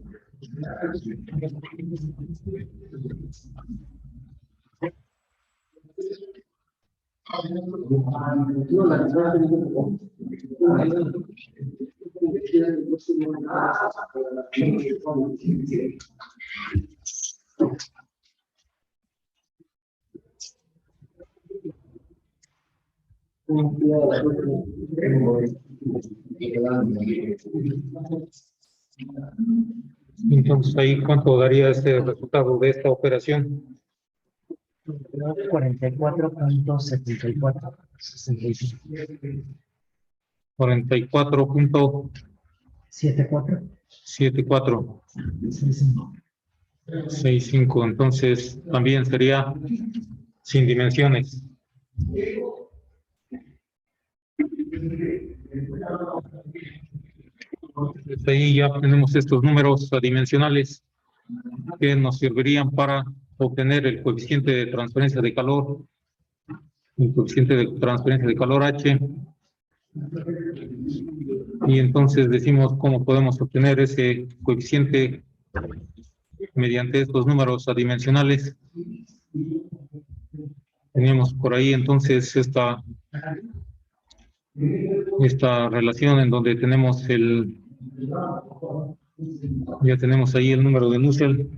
Entonces ahí, ¿cuánto daría este resultado de esta operación? 44.74, 65. 44.74 74. 65, entonces también sería sin dimensiones. Entonces ahí ya tenemos estos números adimensionales que nos servirían para obtener el coeficiente de transferencia de calor, el coeficiente de transferencia de calor H. Y entonces decimos cómo podemos obtener ese coeficiente mediante estos números adimensionales. Tenemos por ahí entonces esta relación en donde tenemos ya tenemos ahí el número de Nusselt.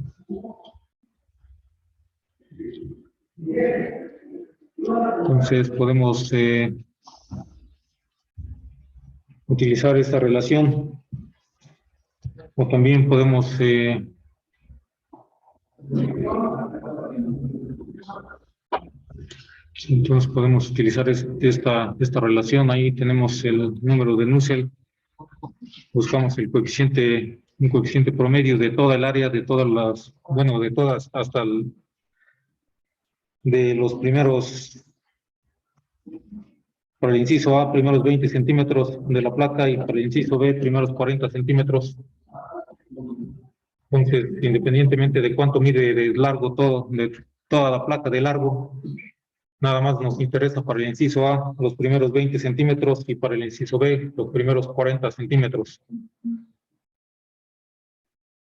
Entonces podemos utilizar esta relación, o también podemos entonces podemos utilizar esta relación. Ahí tenemos el número de Nusselt, buscamos un coeficiente promedio de toda el área, de todas hasta de los primeros, para el inciso A, primeros 20 centímetros de la placa, y para el inciso B, primeros 40 centímetros. Entonces, independientemente de cuánto mide de largo de toda la placa de largo, nada más nos interesa para el inciso A los primeros 20 centímetros y para el inciso B los primeros 40 centímetros.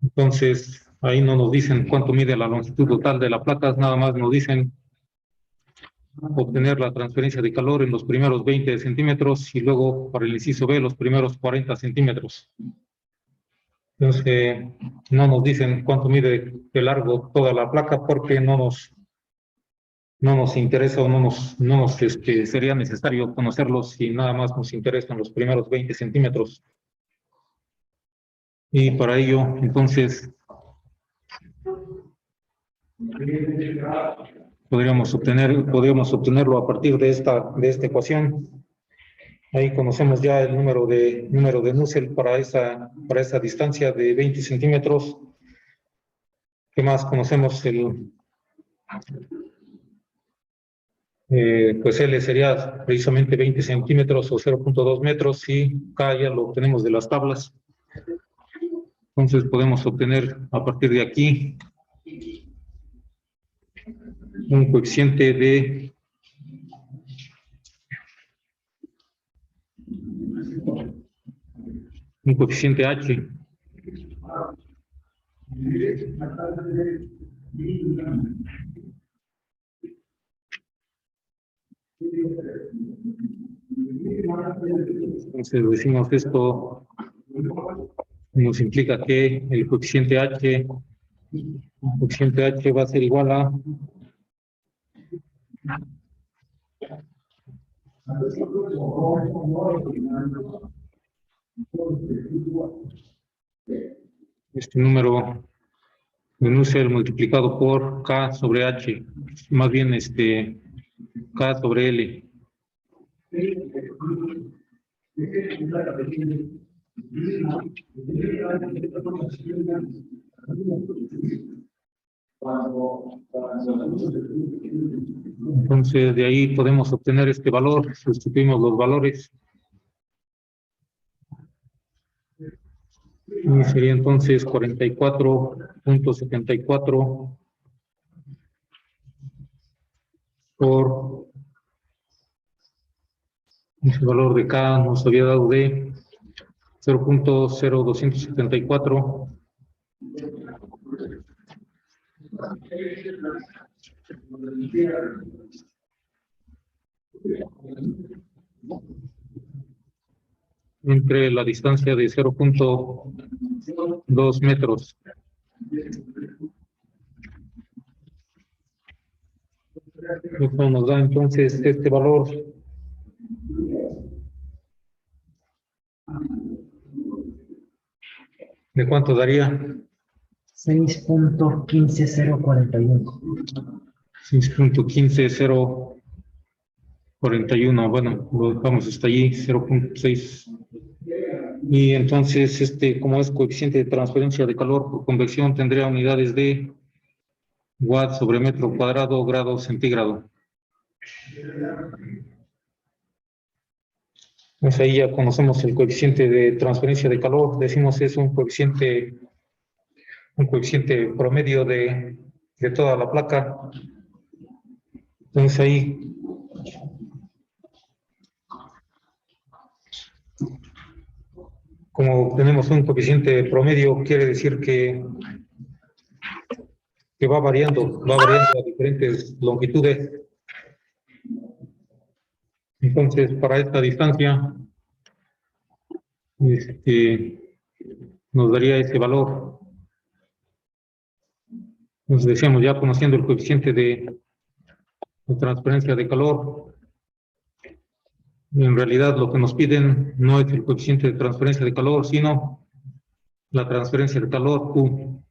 Entonces, ahí no nos dicen cuánto mide la longitud total de la placa, nada más nos dicen obtener la transferencia de calor en los primeros 20 centímetros y luego para el inciso B los primeros 40 centímetros. Entonces, no nos dicen cuánto mide de largo toda la placa porque no nos interesa o no nos sería necesario conocerlos si nada más nos interesan los primeros 20 centímetros. Y para ello, entonces, podríamos obtenerlo a partir de esta ecuación. Ahí conocemos ya el número de Nusselt para esa distancia de 20 centímetros. ¿Qué más? Conocemos pues L sería precisamente 20 centímetros o 0.2 metros y K ya lo obtenemos de las tablas. Entonces podemos obtener a partir de aquí un coeficiente de H. Entonces decimos esto nos implica que el coeficiente H va a ser igual a este número de Nusselt multiplicado por K sobre H, más bien K sobre L. Entonces de ahí podemos obtener este valor, sustituimos los valores y sería entonces 44.74 por ese valor de K nos había dado de 0.0274. Entre la distancia de 0.2 metros. Esto nos da entonces este valor. ¿De cuánto daría? 6.15041. 6.15041. Bueno, lo dejamos hasta allí, 0.6. Y entonces, como es coeficiente de transferencia de calor por convección, tendría unidades de watt sobre metro cuadrado, grado centígrado. Pues ahí ya conocemos el coeficiente de transferencia de calor. Decimos es un coeficiente promedio de toda la placa. Entonces ahí como tenemos un coeficiente promedio, quiere decir que va variando a diferentes longitudes. Entonces, para esta distancia, nos daría ese valor. Nos decíamos ya conociendo el coeficiente de transferencia de calor. En realidad lo que nos piden no es el coeficiente de transferencia de calor, sino la transferencia de calor Q.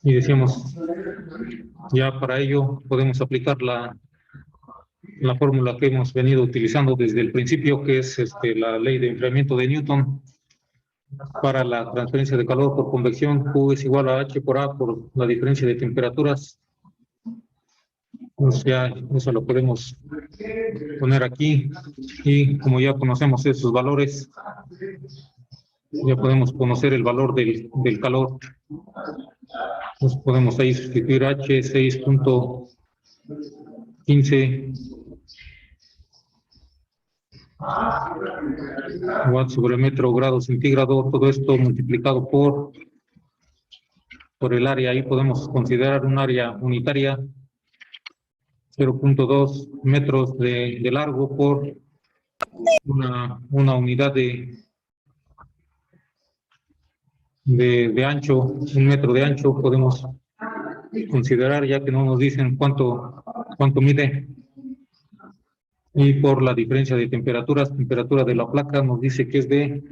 Y decíamos, ya para ello podemos aplicar la fórmula que hemos venido utilizando desde el principio, que es la ley de enfriamiento de Newton. Para la transferencia de calor por convección, Q es igual a H por A por la diferencia de temperaturas. O sea, eso lo podemos poner aquí y como ya conocemos esos valores, ya podemos conocer el valor del calor. Entonces podemos ahí sustituir H 6.15041 15 watts sobre metro grado centígrado. Todo esto multiplicado por el área. Ahí podemos considerar un área unitaria 0.2 metros de largo por una unidad de ancho, 1 metro de ancho. Podemos considerar, ya que no nos dicen cuánto mide, y por la diferencia de temperaturas, temperatura de la placa nos dice que es de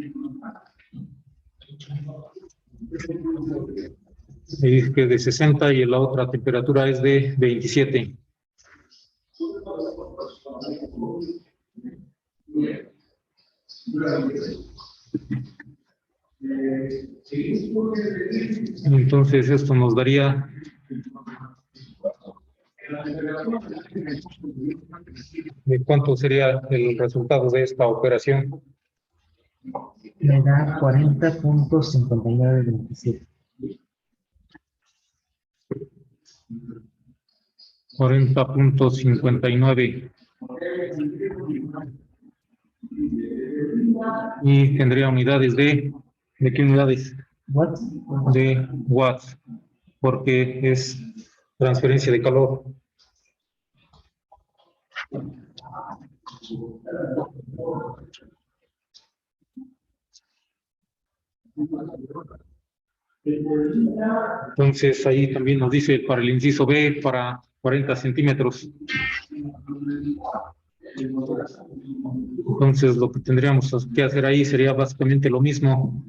dice que es de 60 y la otra temperatura es de 27. Entonces esto nos daría ¿de cuánto sería el resultado de esta operación? Me da 40.5927. 40.59. Y tendría unidades ¿de qué unidades? Watts. De watts, porque es transferencia de calor. Entonces ahí también nos dice para el inciso B, para 40 centímetros. Entonces lo que tendríamos que hacer ahí sería básicamente lo mismo.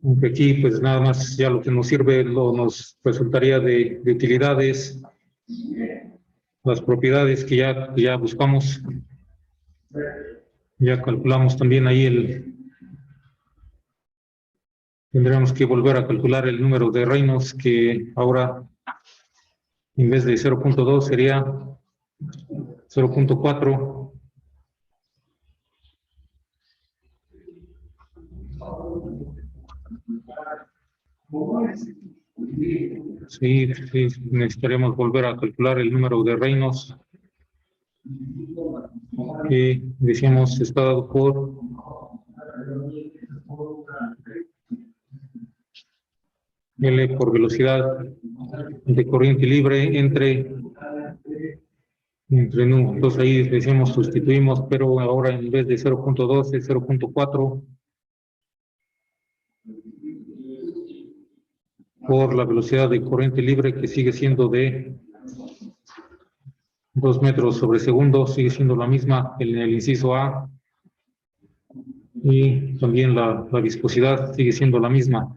Aunque aquí pues nada más ya lo que nos sirve nos resultaría de utilidades, las propiedades que ya buscamos. Ya calculamos también ahí tendríamos que volver a calcular el número de Reynolds, que ahora en vez de 0.2 sería 0.4. Sí, necesitaremos volver a calcular el número de Reynolds, que decíamos está dado por L por velocidad de corriente libre entre nu. Entonces ahí decíamos sustituimos, pero ahora en vez de 0.2 es 0.4 por la velocidad de corriente libre, que sigue siendo de 2 metros sobre segundo, sigue siendo la misma en el inciso A, y también la viscosidad sigue siendo la misma,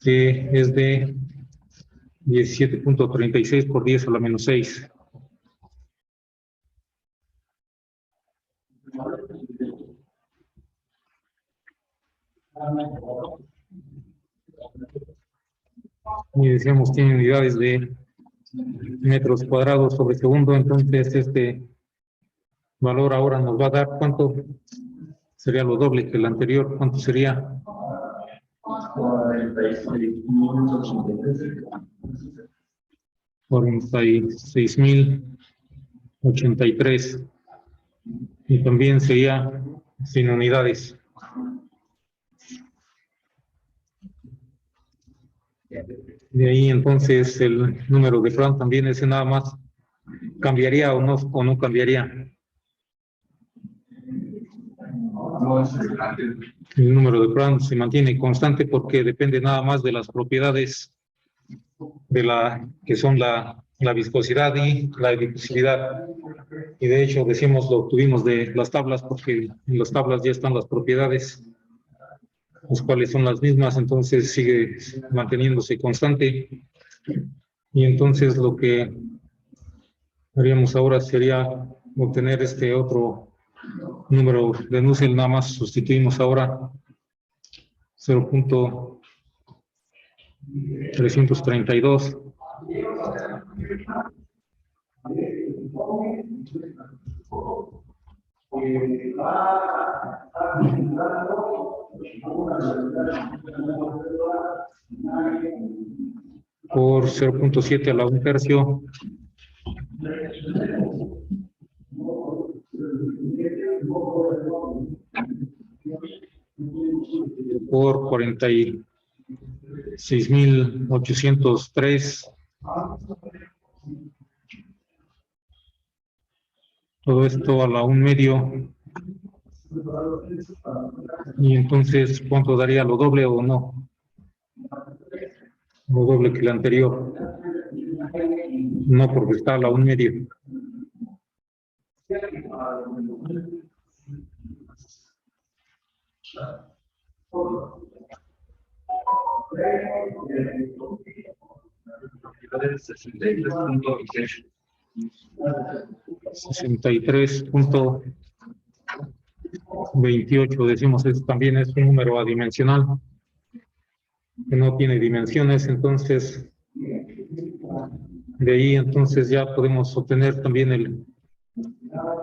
que es de 17.36 por 10 a la menos 6. Y decíamos tiene unidades de metros cuadrados sobre segundo. Entonces este valor ahora nos va a dar ¿cuánto? Sería lo doble que el anterior. ¿Cuánto sería? 46.083. Y también sería sin unidades. De ahí entonces el número de Frank también ese nada más cambiaría o no cambiaría. El número de Frank se mantiene constante porque depende nada más de las propiedades que son la viscosidad y la difusividad. Y de hecho decimos lo obtuvimos de las tablas, porque en las tablas ya están las propiedades, las cuales son las mismas. Entonces sigue manteniéndose constante. Y entonces lo que haríamos ahora sería obtener este otro número de Nusselt. Nada más sustituimos ahora 0.332 por 0.7 a la 1/3 por 46,803. Todo esto a la 1/2. Y entonces, ¿cuánto daría? ¿Lo doble o no? Lo doble que el anterior. No, porque está a la 1/2. $63.28. 63.28, decimos, también es un número adimensional que no tiene dimensiones, entonces de ahí entonces ya podemos obtener también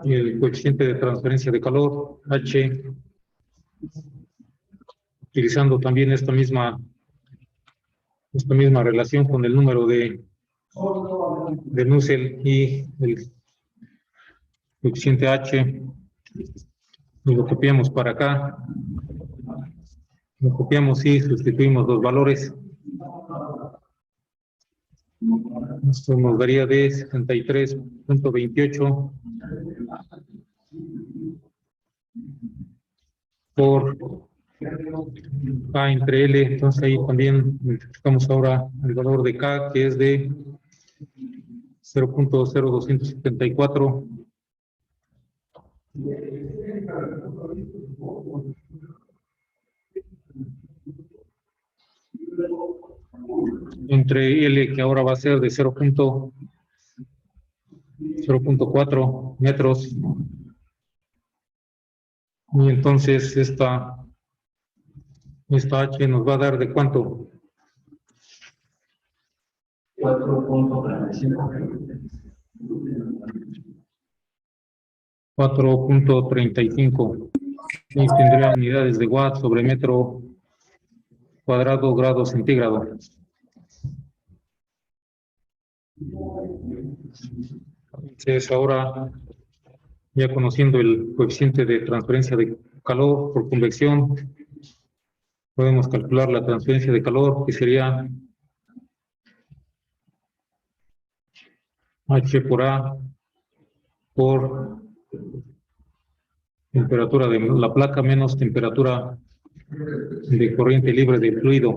el coeficiente de transferencia de calor, H, utilizando también esta misma relación con el número de Nusselt y el coeficiente H, y lo copiamos para acá, lo copiamos y sustituimos los valores. Esto nos daría de 73.28 por K entre L. Entonces ahí también identificamos ahora el valor de K, que es de 0.0274. Entre L, que ahora va a ser de 0.4 metros. Y entonces esta H nos va a dar de cuánto? 4.35. Y tendría unidades de watt sobre metro cuadrado grado centígrado. Entonces ahora, ya conociendo el coeficiente de transferencia de calor por convección, podemos calcular la transferencia de calor, que sería H por A por temperatura de la placa menos temperatura de corriente libre del fluido.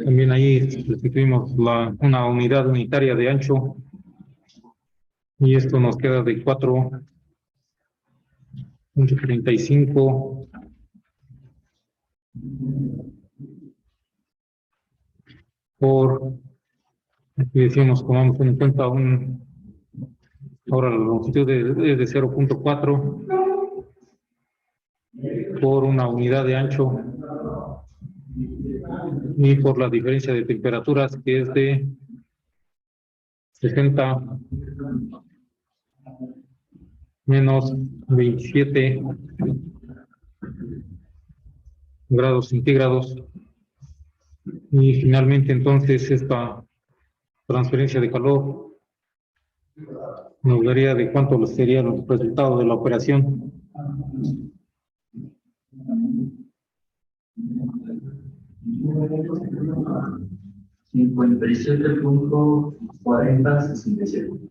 También ahí sustituimos una unidad unitaria de ancho y esto nos queda de 4.35 por, aquí decimos, tomamos en cuenta ahora la longitud es de 0.4 por una unidad de ancho y por la diferencia de temperaturas, que es de 60 menos 27 grados centígrados. Y finalmente entonces esta transferencia de calor nos daría de cuánto sería el resultado de la operación. $57.4067.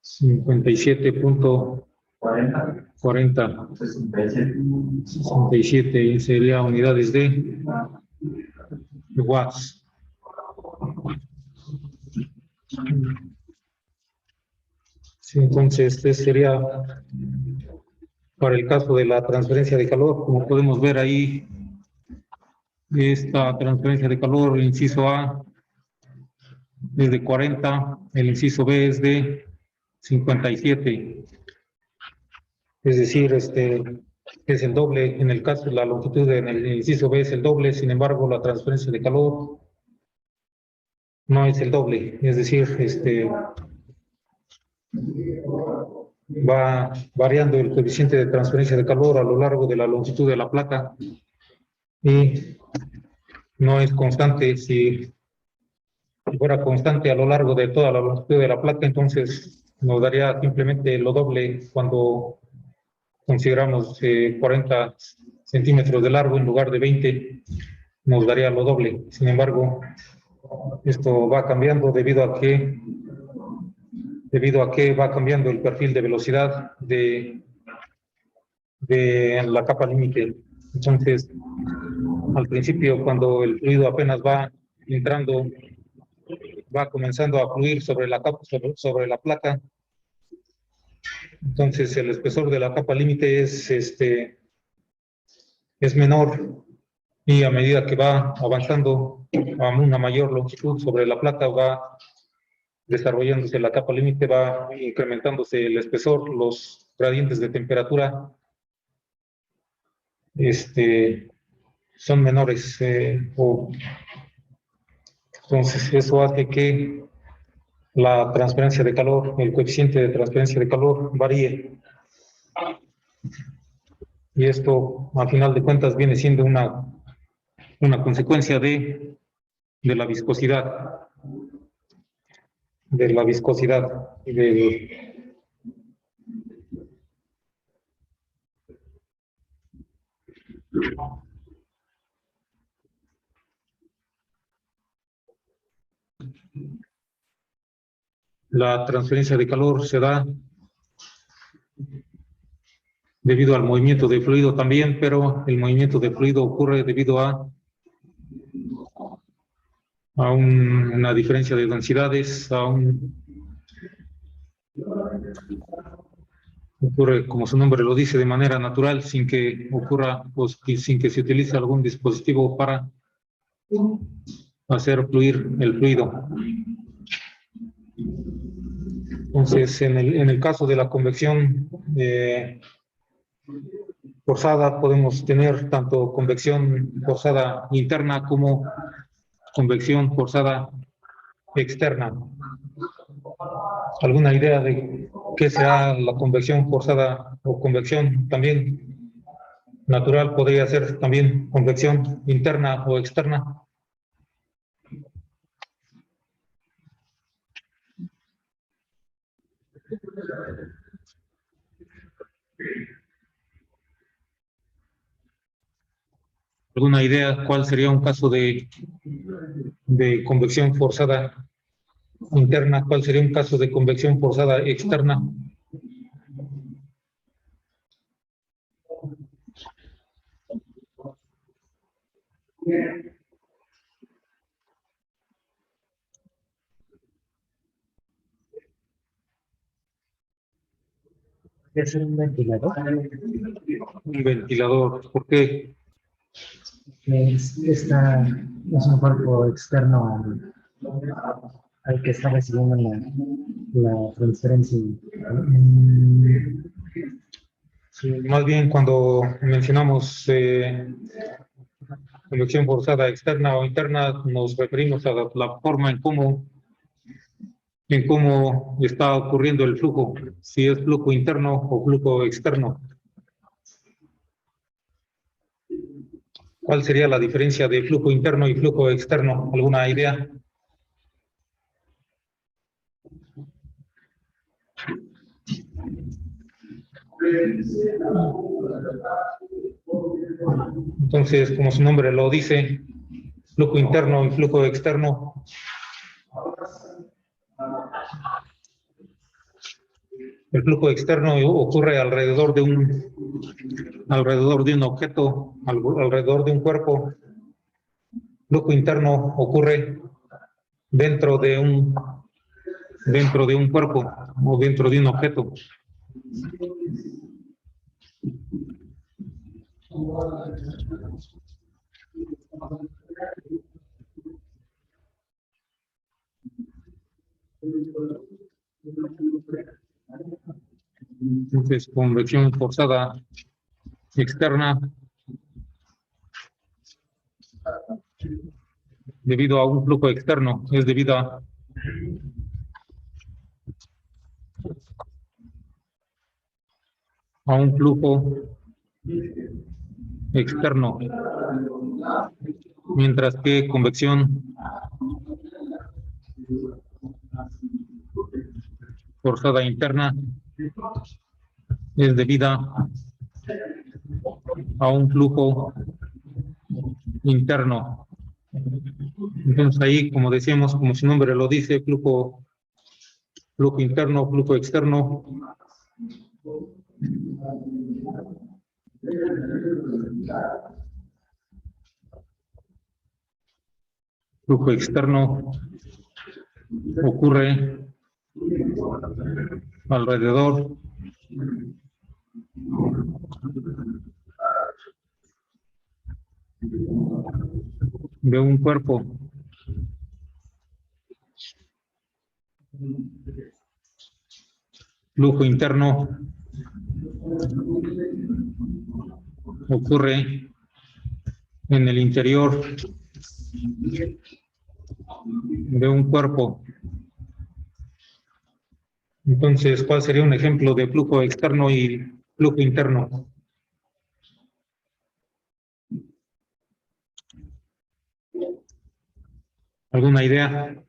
57.40 67 y sería unidades de watts. Sí, entonces este sería para el caso de la transferencia de calor. Como podemos ver ahí, esta transferencia de calor, el inciso A es de 40, el inciso B es de 57. Es decir, es el doble. En el caso de la longitud en el inciso B es el doble, sin embargo, la transferencia de calor no es el doble, es decir, va variando el coeficiente de transferencia de calor a lo largo de la longitud de la placa y no es constante. Si fuera constante a lo largo de toda la longitud de la placa, entonces nos daría simplemente lo doble cuando consideramos 40 centímetros de largo en lugar de 20, nos daría lo doble. Sin embargo, esto va cambiando debido a que va cambiando el perfil de velocidad de la capa límite. Entonces, al principio, cuando el fluido apenas va entrando, va comenzando a fluir sobre la capa, sobre la placa. Entonces, el espesor de la capa límite es menor, y a medida que va avanzando a una mayor longitud sobre la placa, va desarrollándose la capa límite, va incrementándose el espesor, los gradientes de temperatura son menores. Entonces, eso hace que la transferencia de calor, el coeficiente de transferencia de calor varíe. Y esto, al final de cuentas, viene siendo una consecuencia de la viscosidad. La transferencia de calor se da debido al movimiento de fluido también, pero el movimiento de fluido ocurre debido a una diferencia de densidades, ocurre, como su nombre lo dice, de manera natural, sin que ocurra, pues, sin que se utilice algún dispositivo para hacer fluir el fluido. Entonces, en el caso de la convección forzada, podemos tener tanto convección forzada interna como convección forzada externa. ¿Alguna idea de qué será la convección forzada o convección también natural? ¿Podría ser también convección interna o externa? ¿Alguna idea cuál sería un caso de convección forzada interna? ¿Cuál sería un caso de convección forzada externa? ¿Puede ser un ventilador? Un ventilador. ¿Por qué? Es un cuerpo externo al que está recibiendo la transferencia. Sí, más bien cuando mencionamos convección forzada externa o interna, nos referimos a la forma en cómo está ocurriendo el flujo, si es flujo interno o flujo externo. ¿Cuál sería la diferencia de flujo interno y flujo externo? ¿Alguna idea? Entonces, como su nombre lo dice, flujo interno y flujo externo. El flujo externo ocurre alrededor de un objeto, alrededor de un cuerpo. Flujo interno ocurre dentro de un cuerpo o dentro de un objeto. Entonces, convección forzada externa debido a un flujo externo, es debido a un flujo externo, mientras que convección forzada interna es debida a un flujo interno. Entonces ahí, como decíamos, como su nombre lo dice, flujo interno, flujo externo. Flujo externo ocurre alrededor de un cuerpo flujo interno ocurre en el interior de un cuerpo. Entonces, ¿cuál sería un ejemplo de flujo externo y flujo interno? ¿Alguna idea?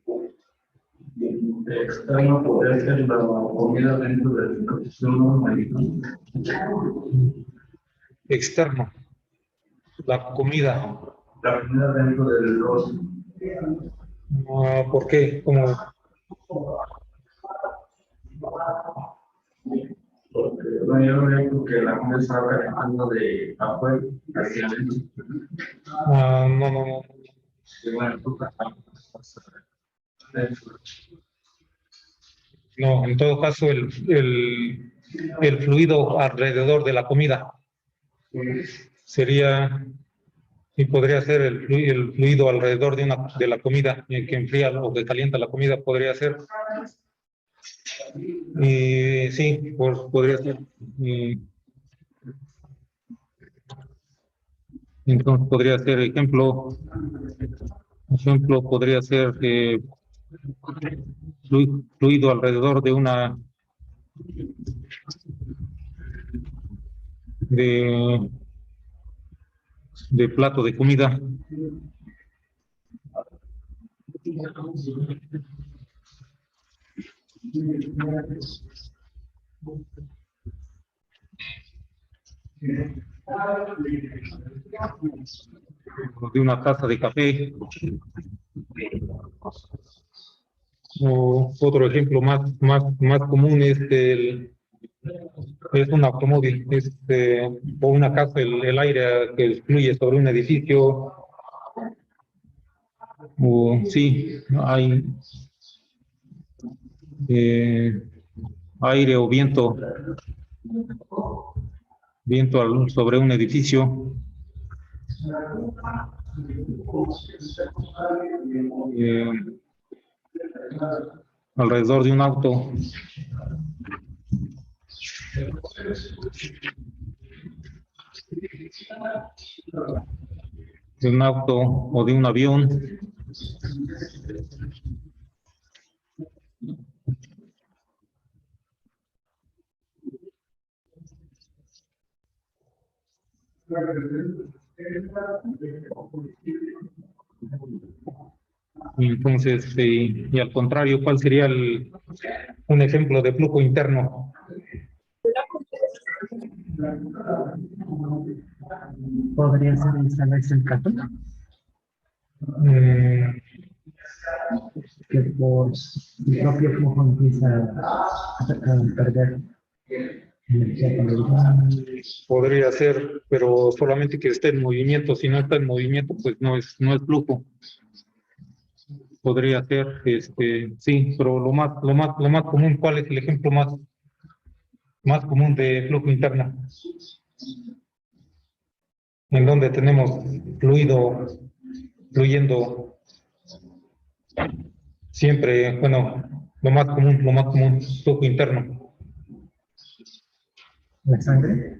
Externo podría ser la comida dentro del ecosistema marino. Externo, la comida. La comida dentro del rostro. ¿Por qué? ¿Cómo? Porque bueno, yo lo veo porque la comida está relajando de afuera hacia adentro. No. Y bueno, tú No, en todo caso, el fluido alrededor de la comida sería, y podría ser el fluido alrededor de la comida, que enfría o que calienta la comida, podría ser. Y sí, podría ser. Entonces podría ser ejemplo podría ser fluido alrededor de plato de comida. De una taza de café. O otro ejemplo más común es un automóvil, o una casa, el aire que fluye sobre un edificio. O sí, hay aire o viento sobre un edificio. Alrededor de un auto. De un auto o de un avión. Entonces, y al contrario, ¿cuál sería un ejemplo de flujo interno? ¿Podría ser esta vez el caso? Que por su propio flujo empieza a perder energía cuando Podría ser, pero solamente que esté en movimiento. Si no está en movimiento, pues no es flujo. Podría ser, sí, pero lo más común, ¿cuál es el ejemplo más común de flujo interno? En donde tenemos fluido fluyendo siempre, bueno, lo más común, flujo interno. la sangre.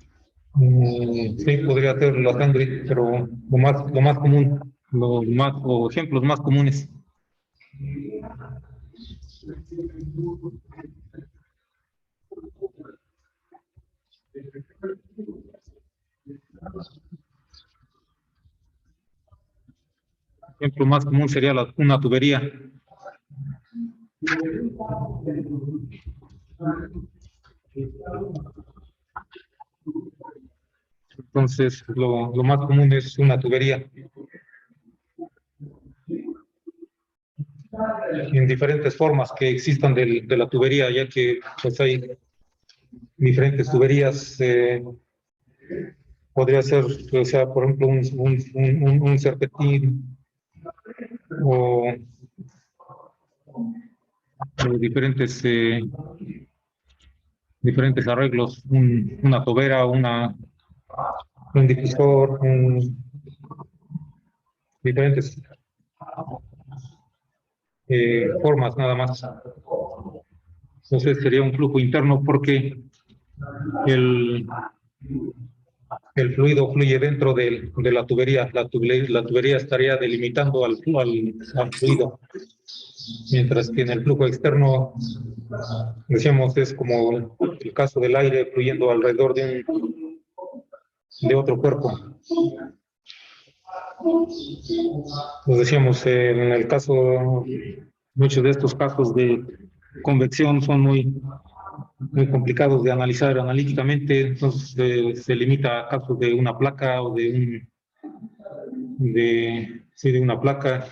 Sí, podría ser la sangre, pero lo más común, o ejemplos más comunes. Ejemplo más común sería una tubería. Entonces, lo más común es una tubería. En diferentes formas que existan de la tubería, ya que pues, hay diferentes tuberías. Podría ser, o sea, por ejemplo, un serpentín o diferentes arreglos, una tobera, un difusor, diferentes formas nada más. Entonces sería un flujo interno porque el, el fluido fluye dentro de la tubería. La tubería estaría delimitando al fluido, mientras que en el flujo externo, decíamos, es como el caso del aire fluyendo alrededor de otro cuerpo. Pues decíamos, en el caso, muchos de estos casos de convección son muy complicados de analizar analíticamente, entonces se limita a casos de una placa o de una placa,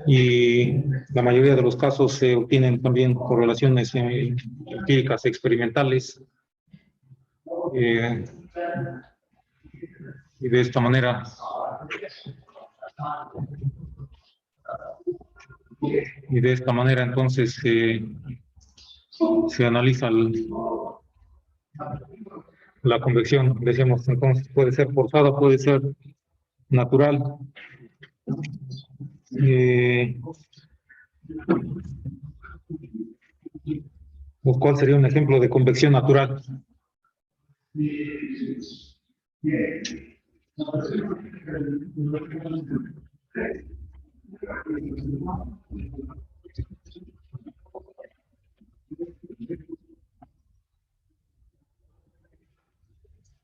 y la mayoría de los casos se obtienen también correlaciones empíricas experimentales, y de esta manera entonces se analiza la convección. Decíamos, entonces puede ser forzada, puede ser natural. ¿Cuál sería un ejemplo de convección natural?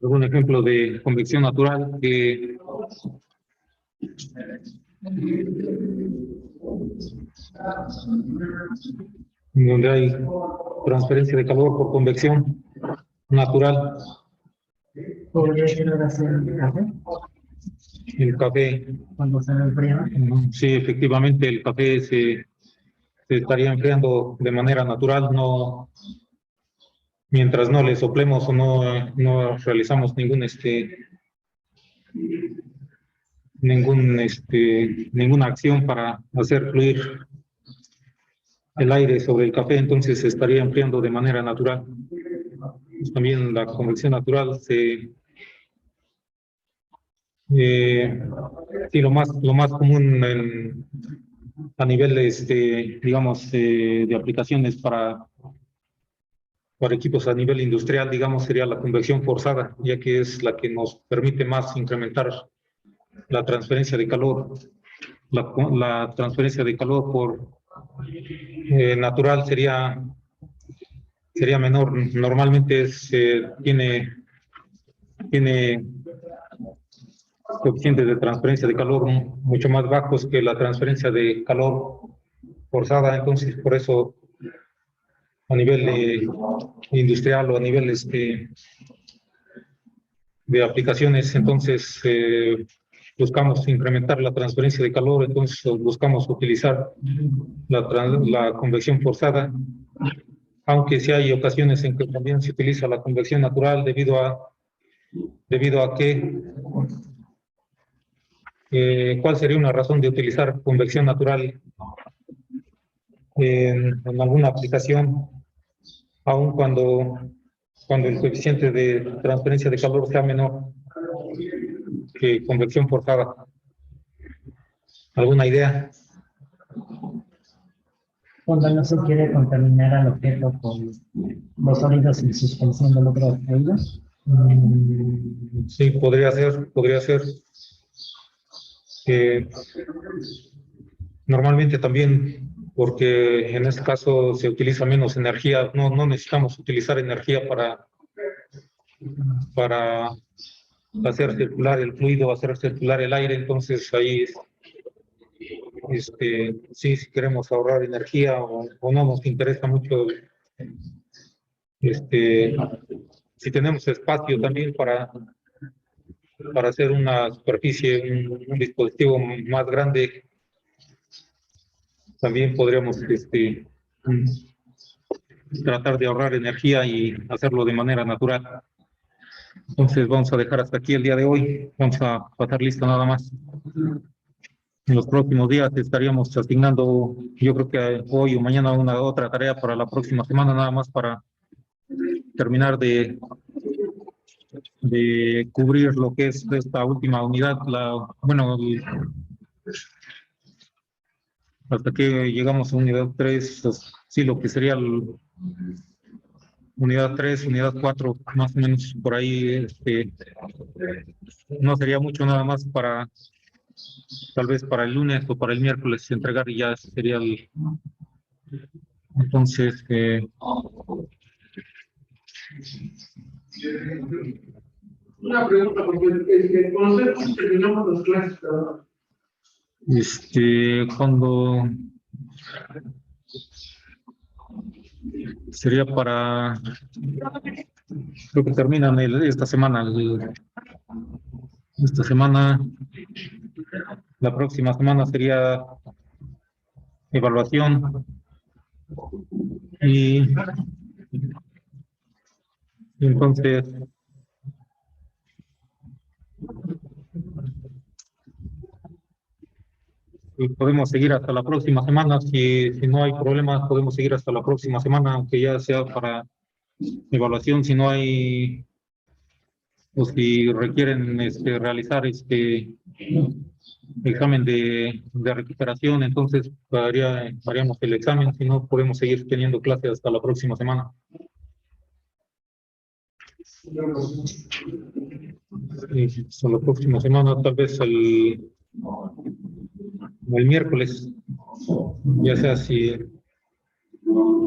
¿Algún ejemplo de convección natural donde hay transferencia de calor por convección natural? ¿Podría ser oración de café? El café. Cuando se enfría. Sí, efectivamente, el café se estaría enfriando de manera natural, no, mientras no le soplemos o no realizamos ninguna acción para hacer fluir el aire sobre el café, entonces se estaría enfriando de manera natural. Pues también la convección natural sí, lo más común a nivel digamos, de aplicaciones para equipos a nivel industrial, digamos, sería la convección forzada, ya que es la que nos permite más incrementar la transferencia de calor. La transferencia de calor por natural sería menor. Normalmente tiene coeficientes de transferencia de calor mucho más bajos que la transferencia de calor forzada, entonces por eso a nivel industrial o a nivel de aplicaciones, entonces buscamos incrementar la transferencia de calor, entonces buscamos utilizar la convección forzada, aunque sí hay ocasiones en que también se utiliza la convección natural debido a que ¿cuál sería una razón de utilizar convección natural en alguna aplicación, aun cuando el coeficiente de transferencia de calor sea menor que convección forzada? ¿Alguna idea? Cuando no se quiere contaminar al objeto con los sólidos en suspensión del otro fluido. Sí, podría ser. Normalmente también, porque en este caso se utiliza menos energía, no necesitamos utilizar energía para hacer circular el fluido, hacer circular el aire, entonces ahí sí, si queremos ahorrar energía o no nos interesa mucho, este, si tenemos espacio también para hacer una superficie, un dispositivo más grande, también podríamos tratar de ahorrar energía y hacerlo de manera natural. Entonces vamos a dejar hasta aquí el día de hoy. Vamos a pasar lista nada más. En los próximos días estaríamos asignando, yo creo que hoy o mañana, una otra tarea para la próxima semana, nada más para terminar de cubrir lo que es esta última unidad. Hasta que llegamos a unidad 3, pues, sí, lo que sería unidad 3, unidad 4, más o menos por ahí, no sería mucho nada más para, tal vez para el lunes o para el miércoles entregar y ya sería entonces, Una pregunta, porque conocemos que terminamos las clases, ¿verdad? cuando sería creo que terminan esta semana, esta semana, la próxima semana sería evaluación y entonces podemos seguir hasta la próxima semana. Si no hay problemas, podemos seguir hasta la próxima semana, aunque ya sea para evaluación. Si no hay, o si requieren realizar examen de recuperación, entonces haríamos el examen. Si no, podemos seguir teniendo clases hasta la próxima semana. Hasta la próxima semana, tal vez el miércoles, ya sea si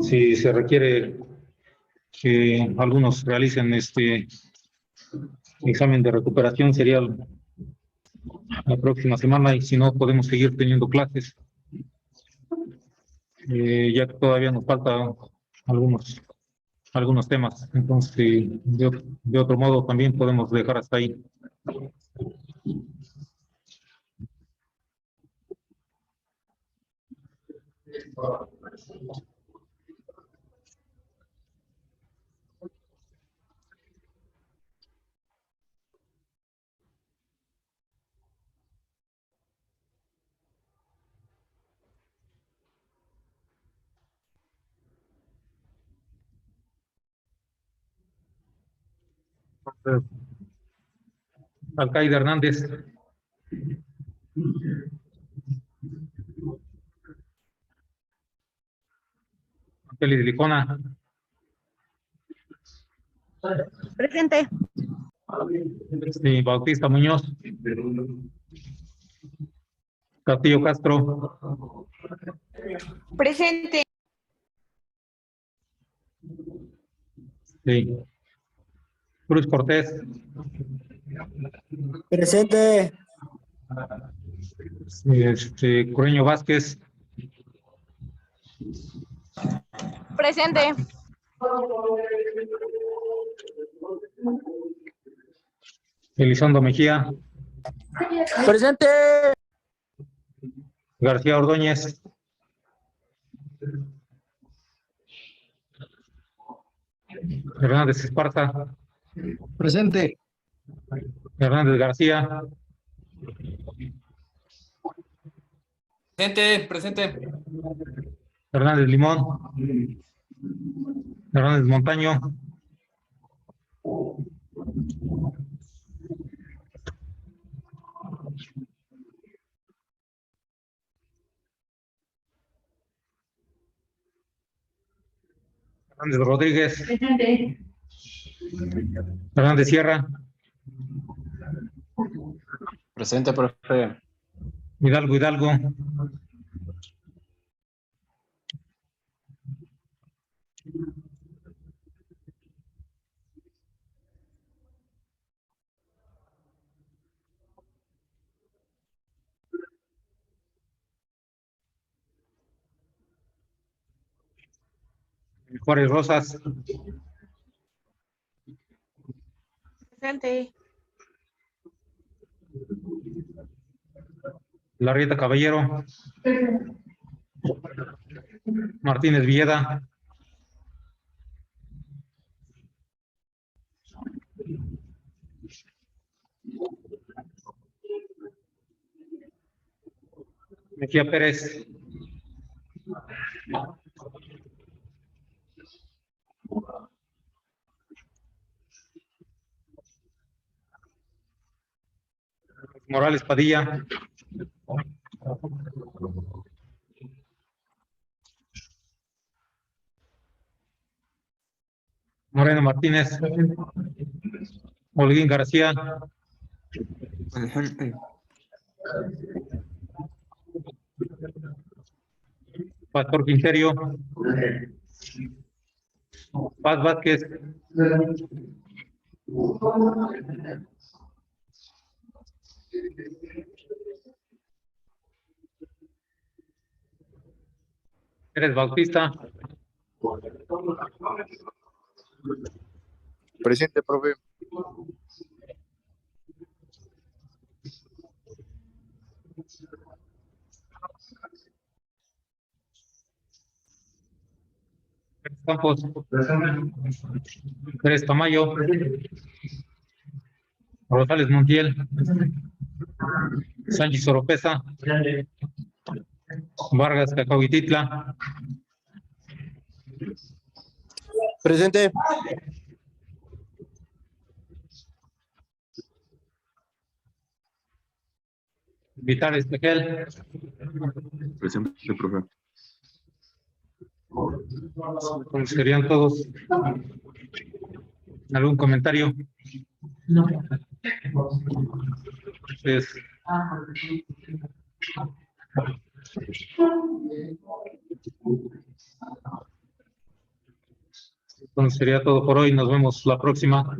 se requiere que algunos realicen examen de recuperación, sería la próxima semana, y si no, podemos seguir teniendo clases, ya que todavía nos faltan algunos temas. Entonces, de otro modo, también podemos dejar hasta ahí. Alcaide Hernández. Félix Licona. Presente. Bautista Muñoz. Castillo Castro. Presente. Sí. Cruz Cortés. Presente. Cureño Vázquez. Presente. Elizondo Mejía. Presente. García Ordóñez. Hernández Esparza. Presente. Hernández García. Presente. Hernández Limón. Hernández Montaño. Hernández Rodríguez. Presente. Fernández Sierra, Presente, profe. Hidalgo, Juárez Rosas, Presente. Larrieta Caballero, Martínez Villeda, Mejía Pérez, Morales Padilla, Moreno Martínez, Holguín García, Pastor Quinterio, Paz Vázquez, Pérez Bautista, Presente, profe. Pérez Campos, Pérez Tamayo, Rosales Montiel, Sánchez Oropesa, Vargas Cacahuititla, Presente. Vital Estegel. Presente, profe. Pues serían todos. ¿Algún comentario? No. Pues, entonces sería todo por hoy. Nos vemos la próxima.